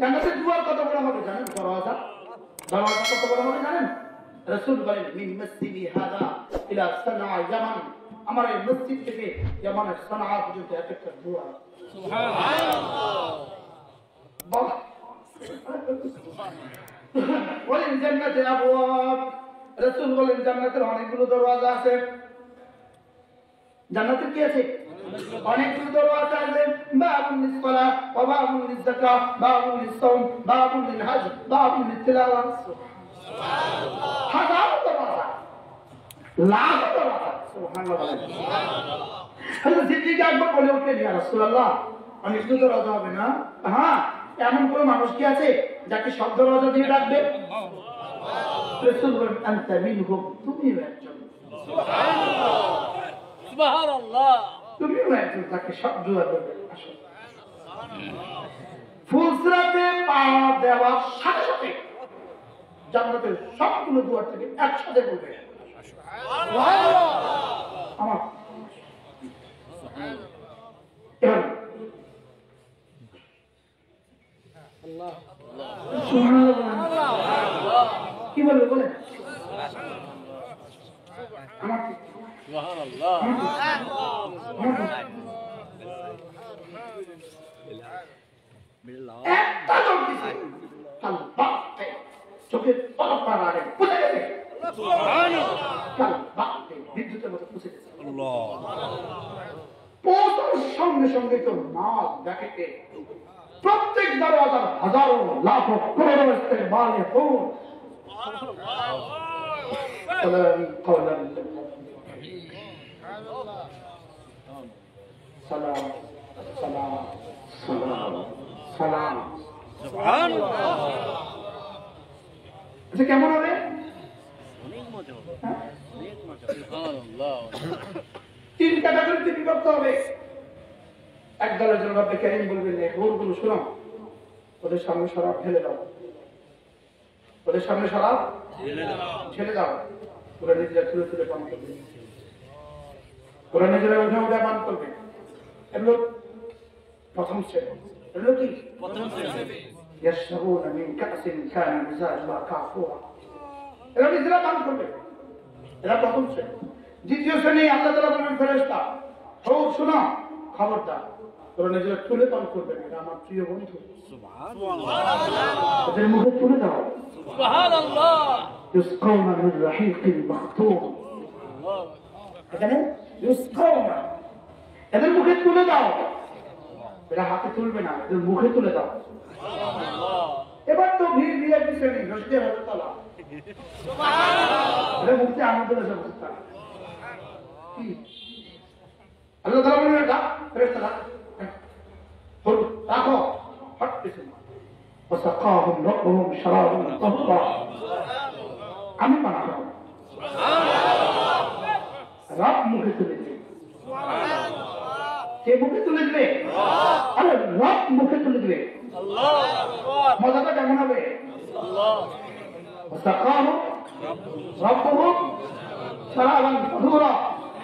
জান্নাতের দুয়ার কত বড় হবে জানেন? দরওয়াজা কত বড় হবে জানেন? রাসূল বলেন মিন মসজিদি হাদা ইলা সানআ ইয়ামান, আমার এই মসজিদ থেকে ইয়ামানের সানআ পর্যন্ত একটা দুয়ার। সুবহানাল্লাহ। বলেন জান্নাতে আবওয়াব, রাসূল বলেন জান্নাতের অনেকগুলো দরওয়াজা আছে। জান্নাতের কি আছে? অনেকগুলো দরওয়াজা আছে। বাবুল লিসসালাহ ওয়া বাবুল লিযাকাত, বাবুল লিসসাওম, বাবুল লিলহজ, বাবুল লিতিলাওয়া। সুবহানাল্লাহ। হাজার দরওয়াজা, লাখ দরওয়াজা। সুবহানাল্লাহ। হযরত সিদ্দিক আকবর বলে উঠলেন, ইয়া রাসূলুল্লাহ, অনেকগুলো দরওয়াজা হবে না? হ্যাঁ, এমন কোন মানুষ কি আছে যাকে সব দরওয়াজা দিয়ে ডাকবে? রাসূল বলেন আনতা মিনহুম, তুমিও একজন। সুবহানাল্লাহ, সুবহানাল্লাহ, তুমিও একজন যাকে সব দরওয়াজা দেবে। আসো। ফুলসরাতে পা দেওয়ার সাথে সাথে জান্নাতের সবগুলো দুয়ার থেকে একসাথে বলবে সুবহানাল্লাহ। আমার কি বলবে বলে? আমার একটা লোক দিছে চোখের পলক আগে পুষে গেছে। বিদ্যুতের মতো পুষে গেছে। পৌঁছার সঙ্গে সঙ্গে তো মাল দেখে প্রত্যেক দরওয়াজার হাজারো লাখো করোড়ো ইস্তেগফার ইয়াকুন সালাম সালাম সালাম সালাম। সুবহানাল্লাহ। আচ্ছা, কেমন হবে? অনেক মজা হবে, অনেক মজা। সুবহানাল্লাহ। তিন ক্যাটাগরিতে বিভক্ত হবে। এক দলের জন্য রব্বে কারীম বলবেন, হুরগুলো শোনো, ওদের সামনে শরাব ঢেলে দাও, ওদের সামনে শরাব ঢেলে দাও। ওরা নিজেরা তুলে তুলে পান করবে, ওরা নিজেরা উঠে উঠে পান করবে। এগুলো প্রথম শ্রেণী। এগুলো কি প্রথম শ্রেণী? ইয়াশরাবুনা মিন কাসিন কানা মিজাজুহা কাফুরা। এরা নিজেরা পান করবে, এরা প্রথম শ্রেণী। দ্বিতীয় শ্রেণী আল্লাহ তাআলা বলবেন ফেরেশতা, শোনো, খবরদার, ওরা নিজেরা তুলে পান করবে না, এটা আমার প্রিয় বন্ধু। সুবহানাল্লাহ। ওদের মুখে তুলে দাও। সুবহানাল্লাহ। ইসকাউনা মিন রাহিকিল মাখতুম। এখানে ইসকাউনা, এদের মুখে তুলে দাও। এরা হাতে তুলবে না, এদের মুখে তুলে দাও। সুবহানাল্লাহ। এবার তো ভিআইপি শ্রেণী, রশিদের হযরতলা। সুবহানাল্লাহ। এরা মুখে আমাদের অবস্থা কি? আল্লাহ তাআলা বলেন, এটা ফেরেশতা রাখো, হট কিছু না। ওয়াসাকাহুম রাব্বুহুম শারাবান তাহরা। আমি বানাবো। সুবহানাল্লাহ। রব মুখে তুলে দিবে। সুবহানাল্লাহ। কে মুখে তুলে দিবে? আরে রব মুখে তুলে দিবে। আল্লাহু আকবার। মজাটা কেমন হবে? আল্লাহ। ওয়াসাকাহুম রাব্বুহুম শারাবান তাহরা।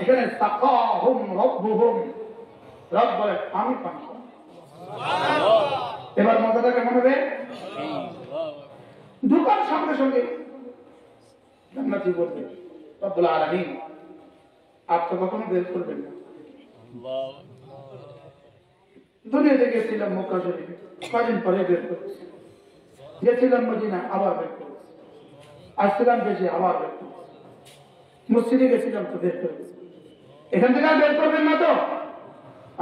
এখানে সাকাহুম রাব্বুহুম, রব বলে আমি পান করব। এবার মজাটা কেমন হবে? ঢোকার সঙ্গে সঙ্গে জান্নাতি বলবে, রব্বুল আলামিন, আর তো কখনো বের করবেন না। দুনিয়াতে গেছিলাম মক্কা শরীফে, কদিন পরে বের করেছি। গেছিলাম মদিনা, আবার বের করেছি। আসছিলাম দেশে, আবার বের করেছি। মসজিদে গেছিলাম তো বের করেছি। এখান থেকে আর বের করবেন না তো?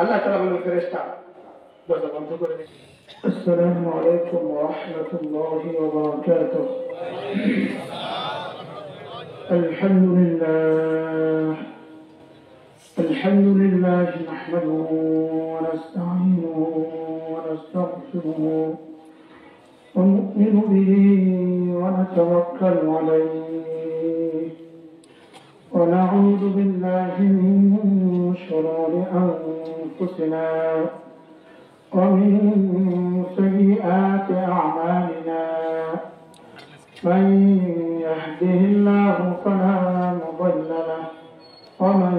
আল্লাহ তাআলা বলবেন, ফেরেশতা দরজা বন্ধ করে দিন। আসসালামু আলাইকুম ওয়া রাহমাতুল্লাহি ওয়া বারাকাতুহু। আলহামদুলিল্লাহ আলহামদুলিল্লাহ নাহমাদুহু ওয়া নাস্তাঈনুহু ওয়া নাস্তাগফিরুহু ওয়া নু'মিনু বিহি ওয়া নাতাওয়াক্কালু আলাইহি ওয়া না'উযু বিল্লাহি মিন শুরুরি আনফুসিনা ومن سيئات أعمالنا من يهده الله فلا مضل له ومن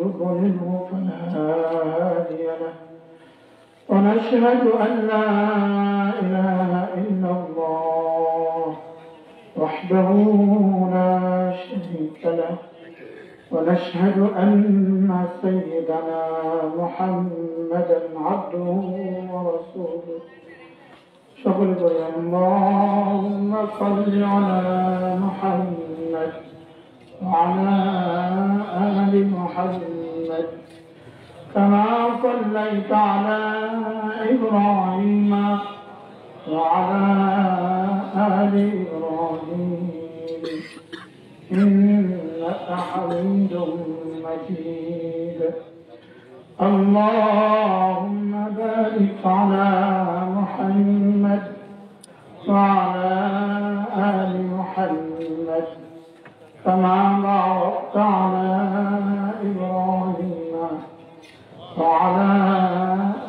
يضلله فلا هادي له ونشهد أن لا إله وأشهد أن سيدنا محمدا عبده ورسوله شكر اللهم صل على محمد وعلى آل محمد كما صليت على إبراهيم وعلى آل إبراهيم إنك حميد مجيد اللهم بارك على محمد وعلى آل محمد كما باركت على إبراهيم وعلى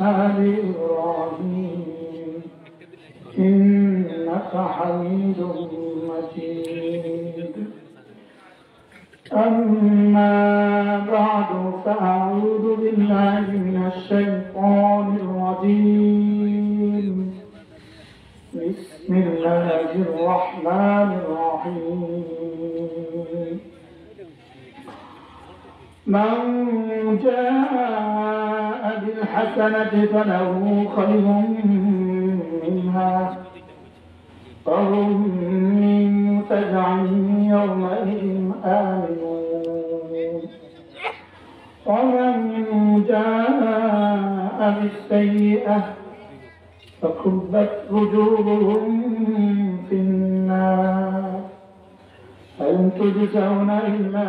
آل إبراهيم إنك حميد مجيد أما بعد فأعوذ بالله من الشيطان الرجيم بسم الله الرحمن الرحيم من جاء بالحسنة فله خير منها وهم من فزع يومئذ آمنون ومن جاء بالسيئة فكبت وجوههم في النار هل تجزون إلا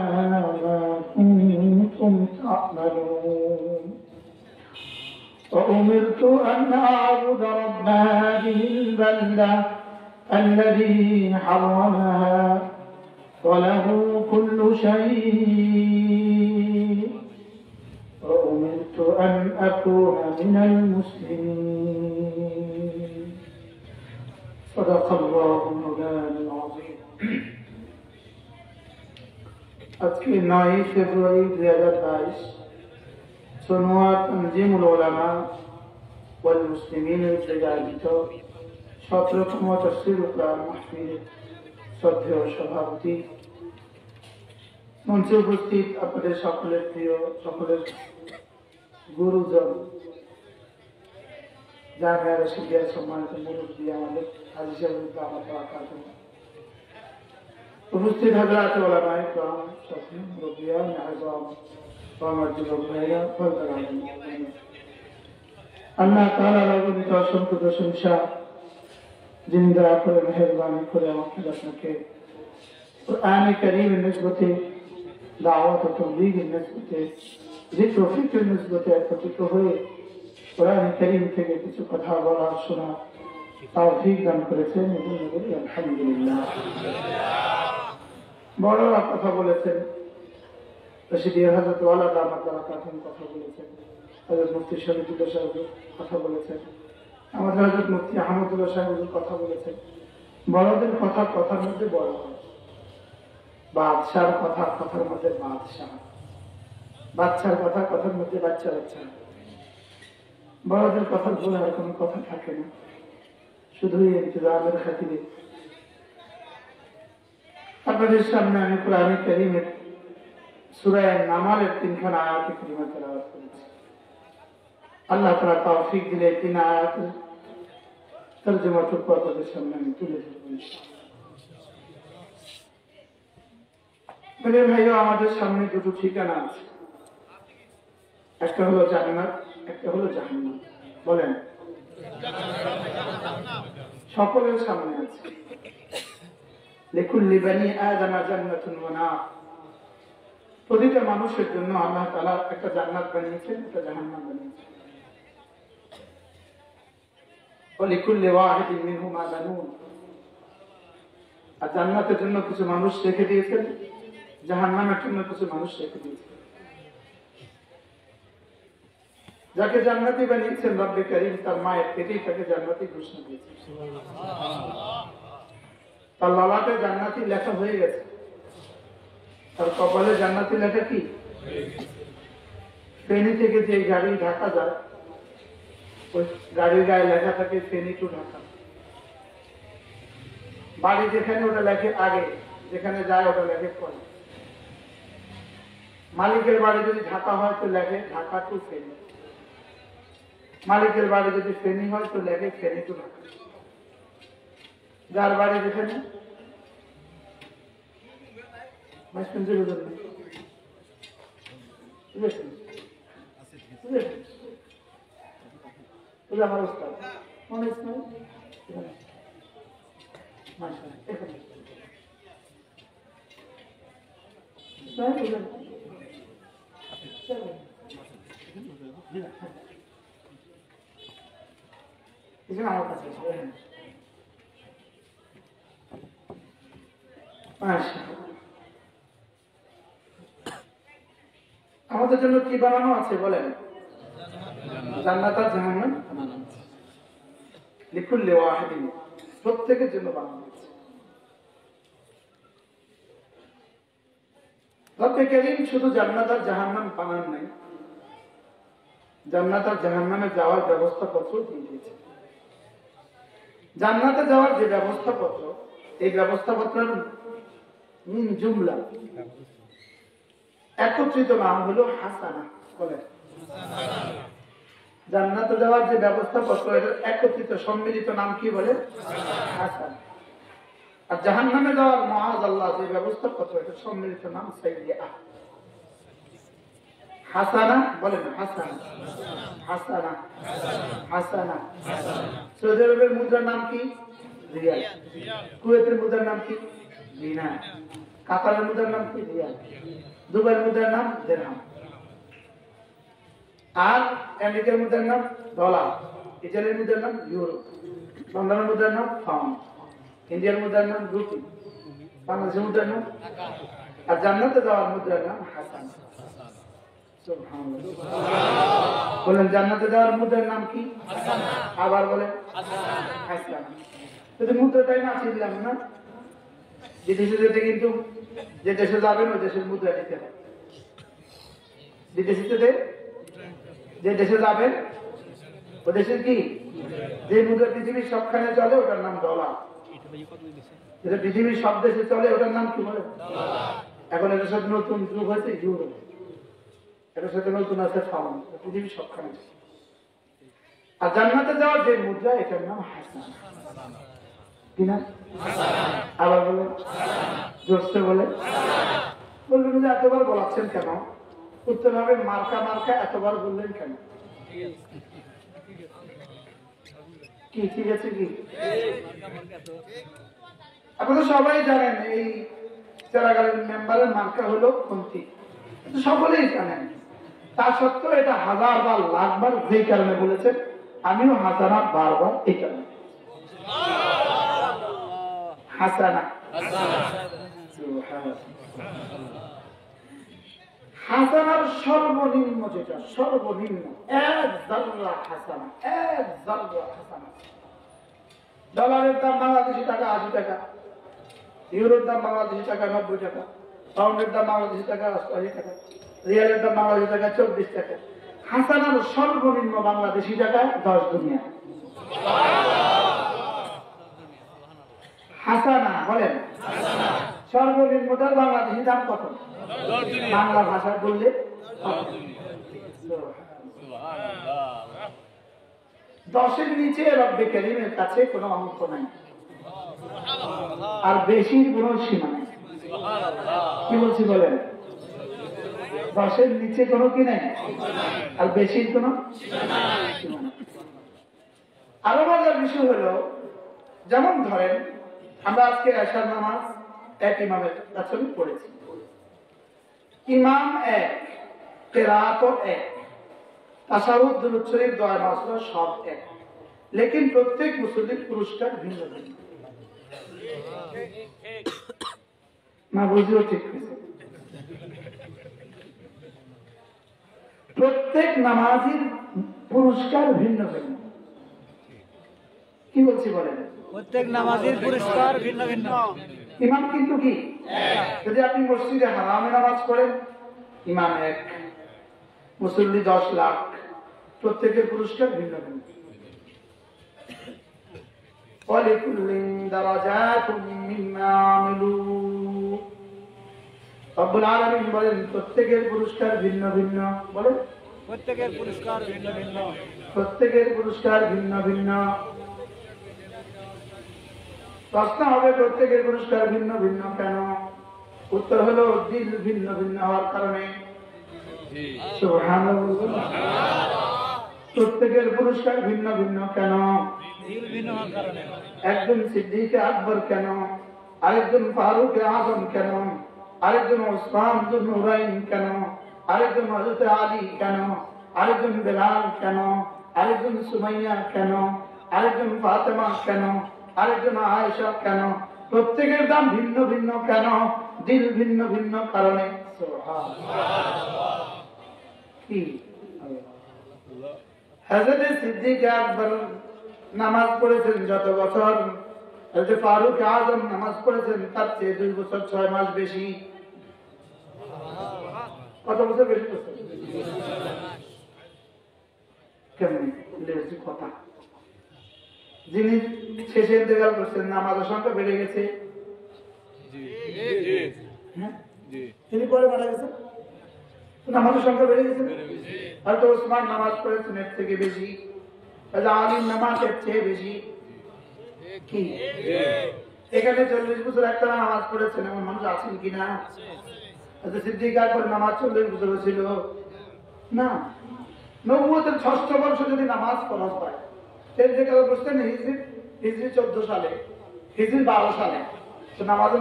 ما كنتم تعملون وأمرت أن أعبد رب هذه البلدة الذي حرمها وله كل شيء وأمرت أن أكون من المسلمين صدق الله مولانا العظيم আজকে 9 ফেব্রুয়ারি 2022 সোনোয়া তনজিমুল উলামা ওয়াল মুসলিমিনের উদ্যোগে আয়োজিত 17তম তাফসীরুল কোরআন মাহফিলের শ্রদ্ধেয় সভাপতি মঞ্চে উপস্থিত আপনাদের সকলের প্রিয় সকলের গুরুজন জামিয়া রশিদিয়ার সম্মানিত মুরব্বী আমাদের হাজী সাহেব আমাদের আকাশ উপস্থিত হযরত উলামায়ে কেরাম সাথী মুরব্বিয়ান আযম আমার যুবক ভাইরা আল্লাহ তাআলা রব্বুল অসংখ্য প্রশংসা যিনি দয়া করে মেহেরবানি করে আমাকে আপনাকে কোরআনে কারীমের নিসবতে দাওয়াত ও তাবলীগের নিসবতে যিকর ও ফিকরের নিসবতে একত্রিত হয়ে কোরআনে কারীম থেকে কিছু কথা বলা শোনা তৌফিক দান করেছেন এজন্য বলি আলহামদুলিল্লাহ। বড়রা কথা বলেছেন, রশিদিয়া হযরত ওয়ালা দামাত বারাকাতুহু কথা বলেছেন, হযরত মুফতি শরীফুল্লাহ সাহেব কথা বলেছেন, আমাদের হযরত মুফতি আহমদুল্লাহ সাহেব কথা বলেছেন। বড়দের কথা কথার মধ্যে বড় হয়, বাদশার কথা কথার মধ্যে বাদশাহ, বাচ্চার কথা কথার মধ্যে বাচ্চা বাচ্চা। বড়দের কথা বলে আর কোনো কথা থাকে না, শুধুই ইন্তজামের খাতিরে। আপনাদের সামনে আমি কোরআনে কারীমের সূরা নামালের 3খানা আয়াত কারিমা তেলাওয়াত করেছি। আল্লাহ তাআলা তৌফিক দিলে 3 আয়াত তরজমাতুল আপনাদের সামনে আমি তুলে ধরব ইনশাআল্লাহ। মেরে ভাইও আমাদের সামনে দুটো ঠিকানা আছে, একটা হলো জান্নাত, একটা হলো জাহান্নাম। বলেন সকলের সামনে আছে। লিকুল্লি বানি আদম জান্নাতুন ওয়া নার, প্রতিটা মানুষের জন্য আল্লাহ তাআলা একটা জান্নাত বানিয়েছেন, একটা জাহান্নাম বানিয়েছেন। ওয়া লিকুল্লি ওয়াহিদিন মিনহুমা বানুন, আর জান্নাতের জন্য কিছু মানুষ রেখে দিয়েছেন, জাহান্নামের জন্য কিছু মানুষ রেখে দিয়েছেন। যাকে জান্নাতি বানিয়েছেন রব্বে কারীম তার মায়ের পেটেই তাকে জান্নাতি ঘোষণা দিয়েছেন। তার লালাতে জান্নাতি লেখা হয়ে গেছে, তার কপালে জান্নাতি লেখা কি? ফেনী থেকে যে গাড়ি ঢাকা যায় ওই গাড়ির গায়ে লেখা থাকে ফেনী টু ঢাকা। বাড়ি যেখানে ওটা লেখে আগে, যেখানে যায় ওটা লেখে পরে। মালিকের বাড়ি যদি ঢাকা হয় তো লেখে ঢাকা টু ফেনী, মালিকের বাড়ি যদি ফেনী হয় তো লেখে ফেনী টু ঢাকা। যার বাড়ি যেখানে আমার উস্তাদ মনে এখানে আমার কাছে আমাদের জন্য কি বানানো আছে বলেন? জান্নাত আর জাহান্নাম লিকুল্লি ওয়াহিদিন, প্রত্যেকের জন্য বানানো আছে। রব্বে কারীম শুধু জান্নাত আর জাহান্নাম বানান নাই, জান্নাত আর জাহান্নামে যাওয়ার ব্যবস্থাপত্র দিয়ে দিয়েছে। জান্নাতে যাওয়ার যে ব্যবস্থাপত্র, এই ব্যবস্থাপত্রের জুমলা একত্রিত নাম হলো হাসানা। বলে জান্নাতে যাওয়ার যে ব্যবস্থাপত্র, এর একত্রিত সম্মিলিত নাম কি বলে? হাসানা। আর জাহান্নামে যাওয়ার মাআযাল্লাহ যে ব্যবস্থাপত্র, এর সম্মিলিত নাম সাইয়্যিআহ। হাসানা বলেন, হাসানা হাসানা হাসানা। সৌদি আরবের মুদ্রার নাম কি? রিয়াল। কুয়েতের মুদ্রার নাম কি? দিনার। কাতারের মুদ্রার নাম কি? রিয়াল। দুবাইয়ের মুদ্রার নাম দিরহাম। আর আমেরিকার মুদ্রার নাম ডলার, ইতালির মুদ্রার নাম ইউরো, লন্ডনের মুদ্রার নাম পাউন্ড, ইন্ডিয়ার মুদ্রার নাম রুপি, বাংলাদেশের মুদ্রার নাম টাকা। আর জান্নাতে যাওয়ার মুদ্রার নাম হাসান। বলেন জান্নাতে যাওয়ার মুদ্রার নাম কি? আবার বলেন হাসান। যদি মুদ্রাটাই না চিনলাম না, বিদেশে যেতে কিন্তু যে দেশে যাবেন ওই দেশের মুদ্রা দিতে হবে। বিদেশে যেতে যে দেশে যাবেন ও দেশের কি, যে মুদ্রা পৃথিবীর সবখানে চলে ওটার নাম ডলার। যেটা পৃথিবীর সব দেশে চলে ওটার নাম কি বলে? এখন এটার সাথে নতুন যুগ হয়েছে ইউরো, এটার সাথে নতুন আছে পাউন্ড, পৃথিবীর সবখানে। আর জান্নাতে যাওয়ার যে মুদ্রা, এটার নাম হাসান। কিনা আবার বলে জোরসে বলে, বলবেন যে এতবার বলাচ্ছেন কেন? উত্তর হবে মার্কা মার্কা এতবার বললেন কেন? কি ঠিক আছে কি? আপনারা সবাই জানেন এই চেরাগালের মেম্বারের মার্কা হলো খুন্তি, সকলেই জানেন। তা সত্ত্বেও এটা হাজার বার লাখবার যেই কারণে বলেছেন, আমিও হাজার বারবার এই কারণে হাসানা। হাসানার সর্বনিম্ন যেটা, সর্বনিম্ন এক জাররা হাসানা, এক জাররা হাসানা। ডলারের দাম বাংলাদেশি টাকা 80 টাকা, ইউরোর দাম বাংলাদেশি টাকা 90 টাকা, পাউন্ডের দাম বাংলাদেশি টাকা 80 টাকা, রিয়ালের দাম বাংলাদেশি টাকা 24 টাকা। হাসানার সর্বনিম্ন বাংলাদেশি টাকা 10 দুনিয়া। হাসানা বলেন, সর্বনিম্নটার বাংলাদেশি দাম কত? বাংলা ভাষা বললে 10-এর নিচে রব্বে কারীমের কাছে কোনো অঙ্ক নাই, আর বেশির কোনো সীমা নেই। কি বলছি বলেন? 10-এর নিচে কোনো কি নেই, আর বেশির কোনো সীমা নেই। আরো মজার বিষয় হলো, যেমন ধরেন আমরা আজকে এশার নামাজ এক ইমামের কাছে পড়েছি, ইমাম এক, কিরাআত এক, তাশাহুদ, দুরূদ শরীফ, দোয়া মাসুরা সব এক, লেকিন প্রত্যেক মুসল্লির পুরস্কার ভিন্ন ভিন্ন। না বুঝিও ঠিক হয়েছে? প্রত্যেক নামাজির পুরস্কার ভিন্ন ভিন্ন। কি বলছি বলেন? প্রত্যেক নামাজের পুরস্কার ভিন্ন ভিন্ন। ইমাম কিন্তু কি, যদি আপনি মসজিদে হারামে নামাজ পড়েন, ইমাম এক, মুসল্লি 10 লাখ, প্রত্যেকের পুরস্কার ভিন্ন ভিন্ন। ওয়ালিকুল্লিন দারাজাতুম মিম্মা আমিলু, রব্বুল আলামিন বলেন প্রত্যেকের পুরস্কার ভিন্ন ভিন্ন। বলেন প্রত্যেকের পুরস্কার ভিন্ন ভিন্ন। প্রত্যেকের পুরস্কার ভিন্ন ভিন্ন। প্রশ্ন হবে প্রত্যেকের পুরস্কার ভিন্ন ভিন্ন কেন? উত্তর হলো দিল ভিন্ন ভিন্ন হওয়ার কারণে। সুবহানাল্লাহ। প্রত্যেকের পুরস্কার ভিন্ন ভিন্ন কেন? দিল ভিন্ন হওয়ার কারণে। একজন সিদ্দিক আকবর কেন, আরেকজন ফারুক আজম কেন, আরেকজন ওসমান বিন নুরাইন কেন, আরেকজন হযরত আলী কেন, আরেকজন বেলাল কেন, আরেকজন সুমাইয়া কেন, আরেকজন ফাতেমা কেন, আরেকজন আয়েশা কেন? প্রত্যেকের দাম ভিন্ন ভিন্ন কেন? দিল ভিন্ন ভিন্ন কারণে। সুবহানাল্লাহ। কি হযরত সিদ্দিক আকবর নামাজ পড়েছেন যত বছর, হযরত ফারুক আজম নামাজ পড়েছেন তার চেয়ে 2 বছর 6 মাস বেশি। কত বছর বেশি করছেন? কেমন লেগেছে কথা? যিনি শেষে ইন্তেকাল করছেন নামাজের সংখ্যা বেড়ে গেছে। তিনি পরে মারা গেছেন, নামাজের সংখ্যা বেড়ে গেছে। হয়তো ওসমান নামাজ পড়েছেন এর থেকে বেশি, আলীর নামাজের চেয়ে বেশি। কি এখানে 40 বছর একটা নামাজ পড়েছেন এমন মানুষ আছেন কিনা? সিদ্দিক আকবর নামাজ 40 বছর ছিল না। নবুয়তের 6ষ্ঠ বর্ষ যদি নামাজ পড়া হয়, ইন্তেকাল করছেন হিজরি 14 সালে, হিজরি 12 সালে, তো নামাজের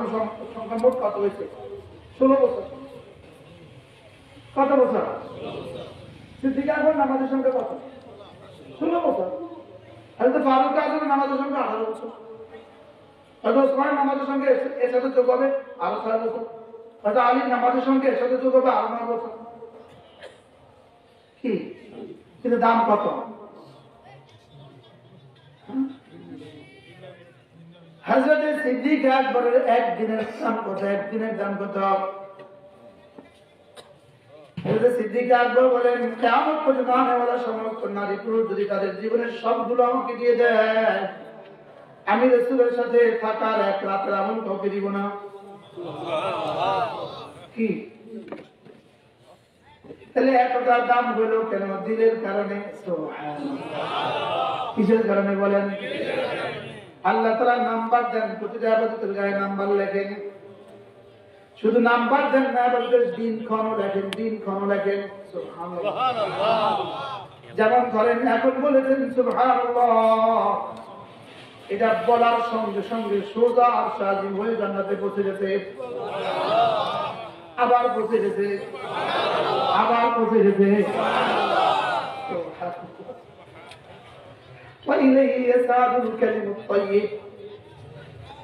সংখ্যা মোট কত হয়েছে? 16 বছর। কত বছর? সিদ্দিক আকবর নামাজের সংখ্যা কত? 16 বছর। হয়তো ফারুক আজমের নামাজের সংখ্যা 18 বছর। হয়তো ওসমান নামাজের সঙ্গে এর সাথে যোগ হবে আরো 6 বছর। হয়তো আলীর নামাজের সঙ্গে এর সাথে যোগ হবে আরো 9 বছর। কি কিন্তু দাম কত? হযরত সিদ্দিক আকবরের একদিনের দাম কত? একদিনের দাম কত? হযরত সিদ্দিক আকবর বলেন কিয়ামত পর্যন্ত আনেওয়ালা সমস্ত নারী পুরুষ যদি তাদের জীবনের সবগুলো আমাকে দিয়ে দেয়, আমি রাসূলের সাথে থাকার এক রাতের আমল কাউকে দিব না। কি তাহলে এতটা দাম হলো কেন? দিলের কারণে। সুবহানাল্লাহ। কিসের কারণে বলেন? আল্লাহ তাআলা নাম্বার দেন, প্রতিটা ইবাদতের গায়ে নাম্বার লেখেন। শুধু নাম্বার দেন না, ইবাদতের দিনক্ষণও লেখেন, দিনক্ষণও লেখেন। সুবহানাল্লাহ। যেমন ধরেন এখন বলেছেন সুবহানাল্লাহ, এটা বলার সঙ্গে সঙ্গে সোজা আর সাজিম হয়ে জান্নাতে পৌঁছে গেছে, আবার পৌঁছে গেছে, আবার পৌঁছে গেছে। وإليه يسعد الكلم الطيب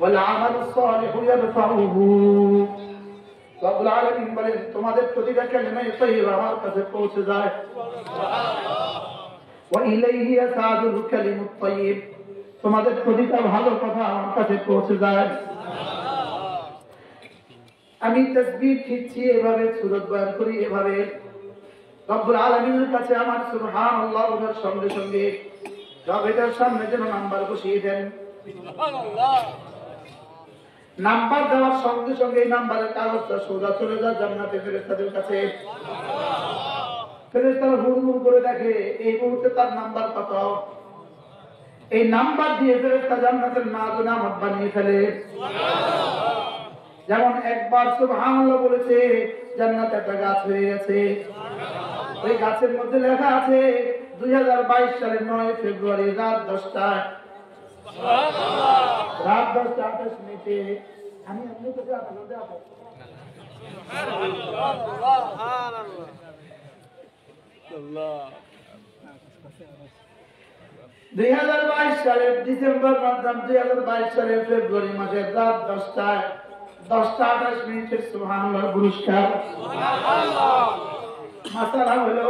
والعمل الصالح يرفعه। রব্বুল আলামিন বলেন তোমাদের প্রতিটা কালিমা তাইয়্যিব আমার কাছে পৌঁছে যায়। وإليه يسعد الكلم الطيب, তোমাদের প্রতিটা ভালো কথা আমার কাছে পৌঁছে যায়। আমি তাসবিহ খিচ্ছি এভাবে, সূরত বয়ান করি এভাবে, রব্বুল আলামিনের কাছে আমার সুবহানাল্লাহ বলার সঙ্গে সঙ্গে রব এটার সামনে যেন নাম্বার বসিয়ে দেন। সুবহানাল্লাহ। নাম্বার দেওয়ার সঙ্গে সঙ্গে এই নাম্বারের কাগজটা সোজা চলে যায় জান্নাতে ফেরেশতাদের কাছে। ফেরেশতারা হুড়মুড় করে দেখে এই মুহূর্তে তার নাম্বার কত। এই নাম্বার দিয়ে ফেরেশতা জান্নাতের নাম বানিয়ে ফেলে। যেমন একবার সুবহানাল্লাহ বলেছে জান্নাতে একটা গাছ হয়ে গেছে। ওই গাছের মধ্যে লেখা আছে 2022 সালের 9 ফেব্রুয়ারি রাত 10টায়, সুবহানাল্লাহ, রাত 10টা 28 মিনিটে আমি আপনাদের কাছে আদালতে আসব। সুবহানাল্লাহ, সুবহানাল্লাহ, আল্লাহ। 2022 সালের ডিসেম্বর মাস, 2022 সালের ফেব্রুয়ারি মাসের রাত 10টায় 10টা 28 মিনিটের সুবহানাল্লাহ পুরস্কার। সুবহানাল্লাহ। মাসালা হলো,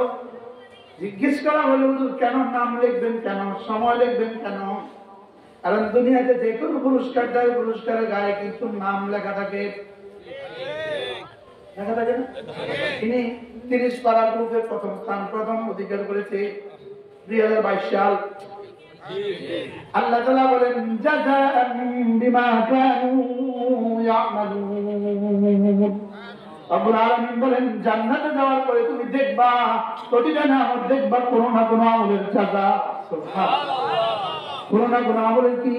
জিজ্ঞেস করা হলো হুজুর কেন নাম লিখবেন, কেন সময় লিখবেন, কেন? কারণ দুনিয়াতে যে কোনো পুরস্কার দেয় পুরস্কারের গায়ে কিন্তু নাম লেখা থাকে। লেখা থাকে না? তিনি 30 পারা গ্রুপের প্রথম স্থান প্রথম অধিকার করেছে 2022 সাল। আল্লাহ তাআলা বলেন জাযাআন বিমা কানু ইয়ামালুন, রব্বুল আলামিন বলেন জান্নাতে যাওয়ার পরে তুমি দেখবা প্রতিটা নামত দেখবা কোনো না কোনো আমলের সাজা। সুবহানাল্লাহ। কোনো না কোনো আমলের কি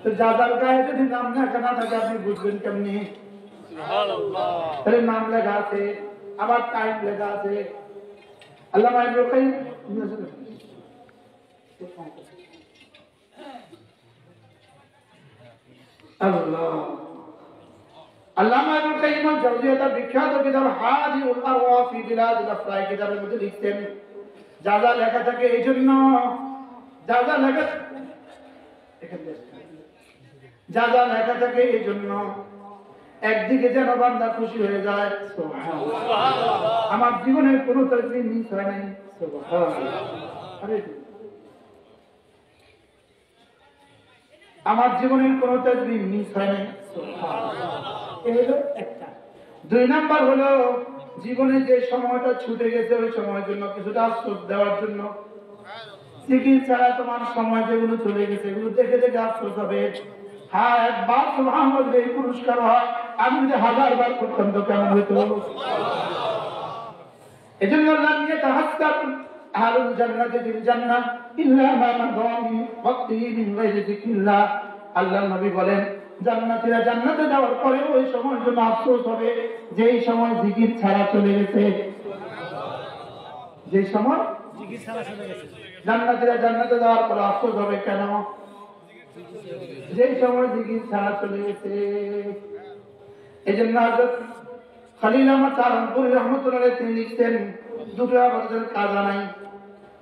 তো যাদের গায়ে যদি নাম লেখা না থাকে আপনি বুঝবেন কেমনি? সুবহানাল্লাহ। তাহলে নাম লেখা আছে, আবার টাইম লেখা আছে। আল্লামা ইবনে কাইয়িম আল্লাহ আল্লামা ইবনে কাইয়িম আল-জাওজিয়া তার বিখ্যাত কিতাব হাদিউল আরওয়াহ ফি বিলাদিল আফরাহ কিতাবের মধ্যে লিখতেন যা যা লেখা থাকে এই জন্য যা যা লেখা থাকে এই জন্য একদিকে যেন বান্দা খুশি হয়ে যায়। সুবহানাল্লাহ। আমার জীবনের কোনো তকলিফ মিস হয় নাই। সুবহানাল্লাহ। আমার জীবনের কোনো তকলিফ মিস হয় নাই। সুবহানাল্লাহ। এই হলো একটা। দুই নাম্বার হলো জীবনে যে সময়টা ছুটে গেছে ওই সময়ের জন্য কিছুটা আফসোস দেওয়ার জন্য। জিকির ছাড়া তোমার সময় যেগুলো চলে গেছে এগুলো দেখে দেখে আফসোস হবে। হ্যাঁ, একবার সুবহানাল্লাহ এই পুরস্কার হয়, আমি যদি 1000 বার করতাম তো কেমন হতো। এজন্য আল্লাহ নিয়ে তাহাক্কার আহলুল জান্নাতি ফিল জান্নাহ ইল্লা মা মাদা মিন ওয়াক্তিহি মিন গায়রি যিকরিল্লাহ। আল্লাহর নবী বলেন জান্নাতীরা জান্নাতে যাওয়ার পরে ওই সময়ের জন্য আফসোস হবে যেই সময় জিকির ছাড়া চলে গেছে। যেই সময় জিকির ছাড়া চলে গেছে জান্নাতীরা জান্নাতে যাওয়ার পরে আফসোস হবে কেন? যেই সময় জিকির ছাড়া চলে গেছে। এই জন্য হযরত খলিল আহমদ চারণপুরী রহমতুল্লাহ আলাইহি তিনি লিখতেন দুটো ইবাদতের কাজা নাই,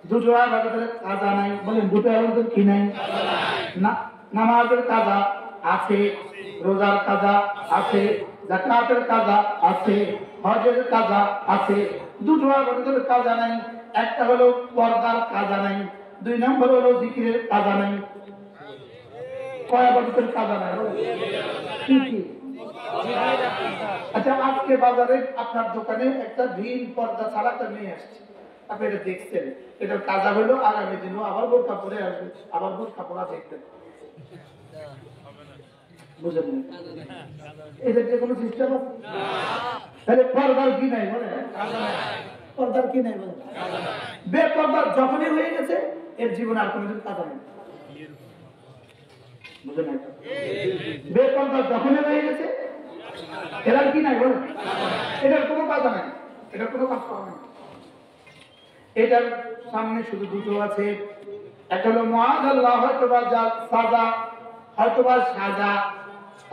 দুটো ইবাদতের কাজা নাই। বলেন দুটো ইবাদতের কি নাই? না, নামাজের কাজা আছে, রোজার কাজা আছে, যাকাতের কাজা আছে, হজের কাজা আছে। দুটো ইবাদতের কাজা নাই। একটা হলো পর্দার কাজা নাই, দুই নম্বর হলো জিকিরের কাজা নাই। কয় ইবাদতের কাজা নাই? কি কি? আচ্ছা, আজকে বাজারে আপনার দোকানে একটা ভিন পর্দা ছাড়া একটা নিয়ে আসছে, আপনি এটা দেখছেন, এটার কাজা হলো আগামী দিনও আবার বোরকা পরে আসবে, আবার বোরকা পরা দেখবেন। বুঝলেন না? এদের যে কোনো সিস্টেম আছে? তাহলে পর্দার কি নাই? বলে পর্দার কি নাই? বলে বেপর্দার যখনই হয়ে গেছে এর জীবনে আর কোনোদিন কাজা নেই। বুঝলেন না? বেপর্দার যখনই হয়ে গেছে এটার কি নাই? বলে এটার কোনো কাজা নাই, এটার কোনো কাজ করা নাই। এটার সামনে শুধু দুটো আছে, একটা হলো মুআযাল্লাহ, হয়তোবা যা সাজা, হয়তোবা সাজা,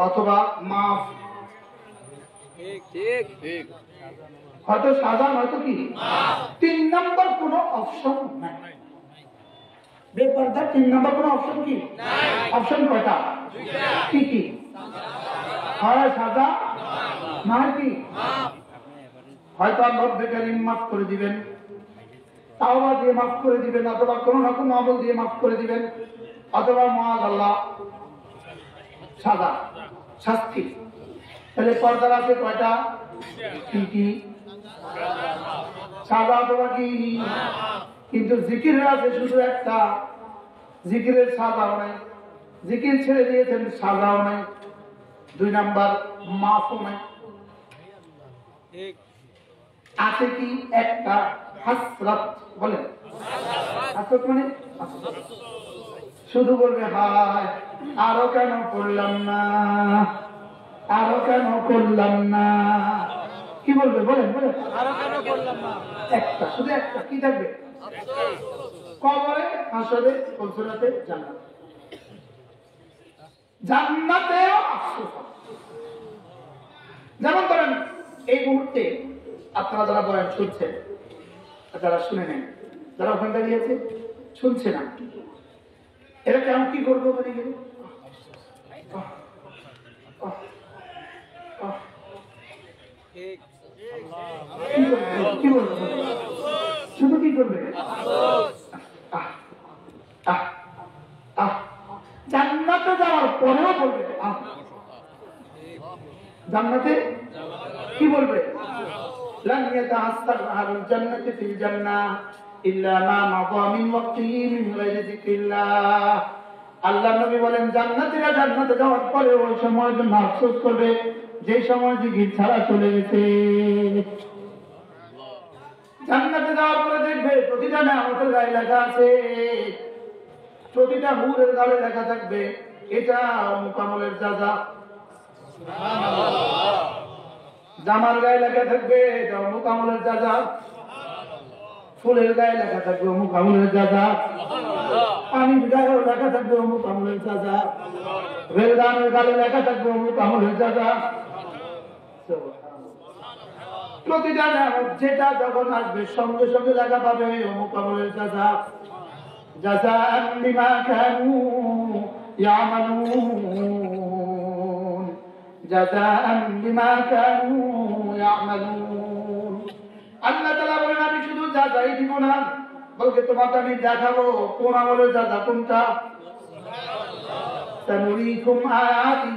অথবা মাফ। ঠিক, হয়তো সাজা নয়তো কি মাফ। 3 নম্বর কোনো অপশন নাই। বেপরদা 3 নম্বর কোনো অপশন কি নাই। অপশন কয়টা? দুইটা। কি কি? হয় সাজা, নয় কি মাফ। হয়তো আল্লাহ বেকারিম মাফ করে দিবেন, তাওবা দিয়ে মাফ করে দিবেন, অথবা কোনো না কোনো আমল দিয়ে মাফ করে দিবেন, অথবা মুআযাল্লাহ সাজা, শাস্তি। তাহলে পর্দার আছে কয়টা? কি কি? সাজা অথবা কি? কিন্তু জিকিরের আছে শুধু একটা, জিকিরের সাজাও নাই, জিকির ছেড়ে দিয়েছেন সাজাও নাই, 2 নাম্বার মাফও নাই। আছে কি? একটা হাসরাত। বলেন হাসরাত মানে শুধু বলবে হায় আরো কেন করলাম না, আরো কেন করলাম না। কি বলবে? বলেন বলেন আরো কেন করলাম না। একটা, শুধু একটা। কি থাকবে? কবরে, হাসরে, কবরতে, জান্নাতে। জান্নাতেও আফসোস হবে। যেমন ধরেন এই মুহূর্তে আপনারা যারা বয়ান শুনছেন, যারা শুনে নেন, যারা ওখানে দাঁড়িয়েছে শুনছে না, এরা কেমন কি করবো? বলে গেলে কি বলবো? শুধু কি করবে? জান্নাতে যাওয়ার পরেও বলবে জান্নাতে কি বলবে? লান ইয়াতাআসসার আহলুল জান্নাতি ফিল জান্নাহ ইল্লা মা মাদা মিন ওয়াক্তিহি মিন গায়রি যিকরিল্লাহ। আল্লাহর নবী বলেন জান্নাতীরা জান্নাতে যাওয়ার পরে ওই সময়ের জন্য আফসোস করবে যে সময় জিকির ছাড়া চলে গেছে। জান্নাতে যাওয়ার পরে দেখবে প্রতিটা নেয়ামতের গায়ে লেখা আছে, প্রতিটা হুরের গালে লেখা থাকবে এটা মুকামলের যাজা। জামার গায়ে লেখা থাকবে এটা মুকামলের যাজা, ফুলের গায়ে লেখা থাকবে মুকামলের যাজা, পানির গায়েও লেখা থাকবে মুকামলের যাজা, রেলদানের গালে লেখা থাকবে মুকামলের যাজা। প্রতিটা নেয়ামত যেটা যখন আসবে সঙ্গে সঙ্গে লেখা পাবে মুকামলের যাজা। জাযাআন বিমা কানু ইয়ামালুন, জাযাআন বিমা কানু ইয়ামালুন। আল্লাহ তাআলা বলেন আমি শুধু যাচাই দিব না, বলকে তোমাকে আমি দেখাবো কোন আমলের যাজা কোনটা। সানুরিকুম আয়াতি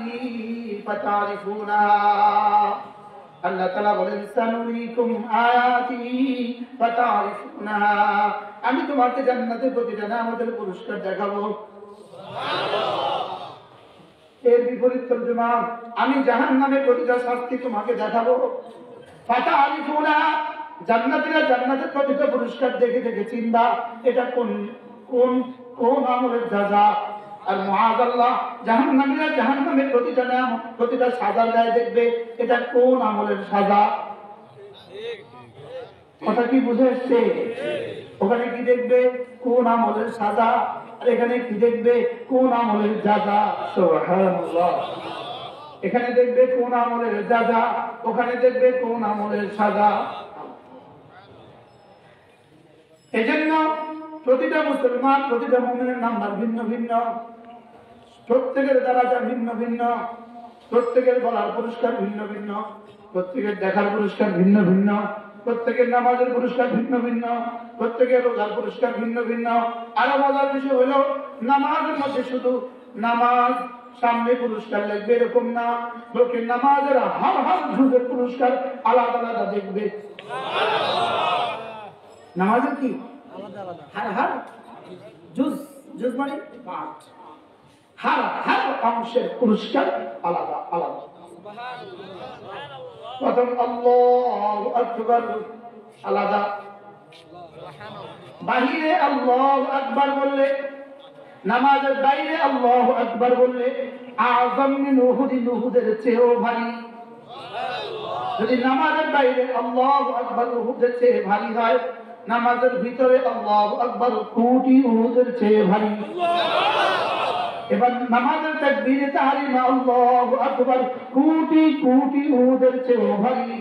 ফাতারিফুনা, আল্লাহ তাআলা বলেন সানুরিকুম আয়াতি ফাতারিফুনা, আমি তোমাকে জান্নাতের প্রতিটা নেয়ামতের পুরস্কার দেখাবো। এর বিপরীত তর্জমা আমি জাহান্নামের প্রতিটা শাস্তি তোমাকে দেখাবো। ফাতারিফুনা, জান্নাতীরা জান্নাতের প্রতিটা পুরস্কার দেখে দেখে চিন্তা এটা কোন কোন কোন আমলের যাজা। আর মুআযাল্লাহ জাহান্নামীরা জাহান্নামের প্রতিটা নেয়ামত প্রতিটা সাজার গায়ে দেখবে এটা কোন আমলের সাজা। কথা কি বুঝে এসছে? ওখানে কি দেখবে কোন আমলের সাজা, আর এখানে কি দেখবে কোন আমলের যাজা। সুবহানাল্লাহ, এখানে দেখবে কোন আমলের যাজা, ওখানে দেখবে কোন আমলের সাজা। এজন্য প্রতিটা মুসলমান প্রতিটা মুমিনের নাম্বার ভিন্ন ভিন্ন, প্রত্যেকের দরজা ভিন্ন ভিন্ন, প্রত্যেকের বলার পুরস্কার ভিন্ন ভিন্ন, প্রত্যেকের দেখার পুরস্কার ভিন্ন ভিন্ন, প্রত্যেকের নামাজের পুরস্কার ভিন্ন ভিন্ন, প্রত্যেকের রোজার পুরস্কার ভিন্ন ভিন্ন। আরো মজার বিষয় হলো নামাজের মধ্যে শুধু নামাজ সামনে পুরস্কার লাগবে এরকম না, লোকের নামাজের হার হার জুজের পুরস্কার আলাদা আলাদা দেখবে। নামাজের কি হার হার জুজ, জুজ মানে পাঠ, হার হার অংশের পুরস্কার আলাদা আলাদা। প্রথম আল্লাহু আকবার আলাদা, বাহিরে আল্লাহু আকবার বললে, নামাজের বাইরে আল্লাহু আকবার বললে আযম মিন উহুদ, উহুদের চেয়েও ভারী। যদি নামাজের বাইরে আল্লাহু আকবার উহুদের চেয়ে ভারী হয়, নামাজের ভিতরে আল্লাহু আকবার কোটি উহুদের চেয়ে ভারী। এবার নামাজের তাকবীরে তাহরিমা আল্লাহু আকবার কোটি কোটি উহুদের চেয়ে ভারী।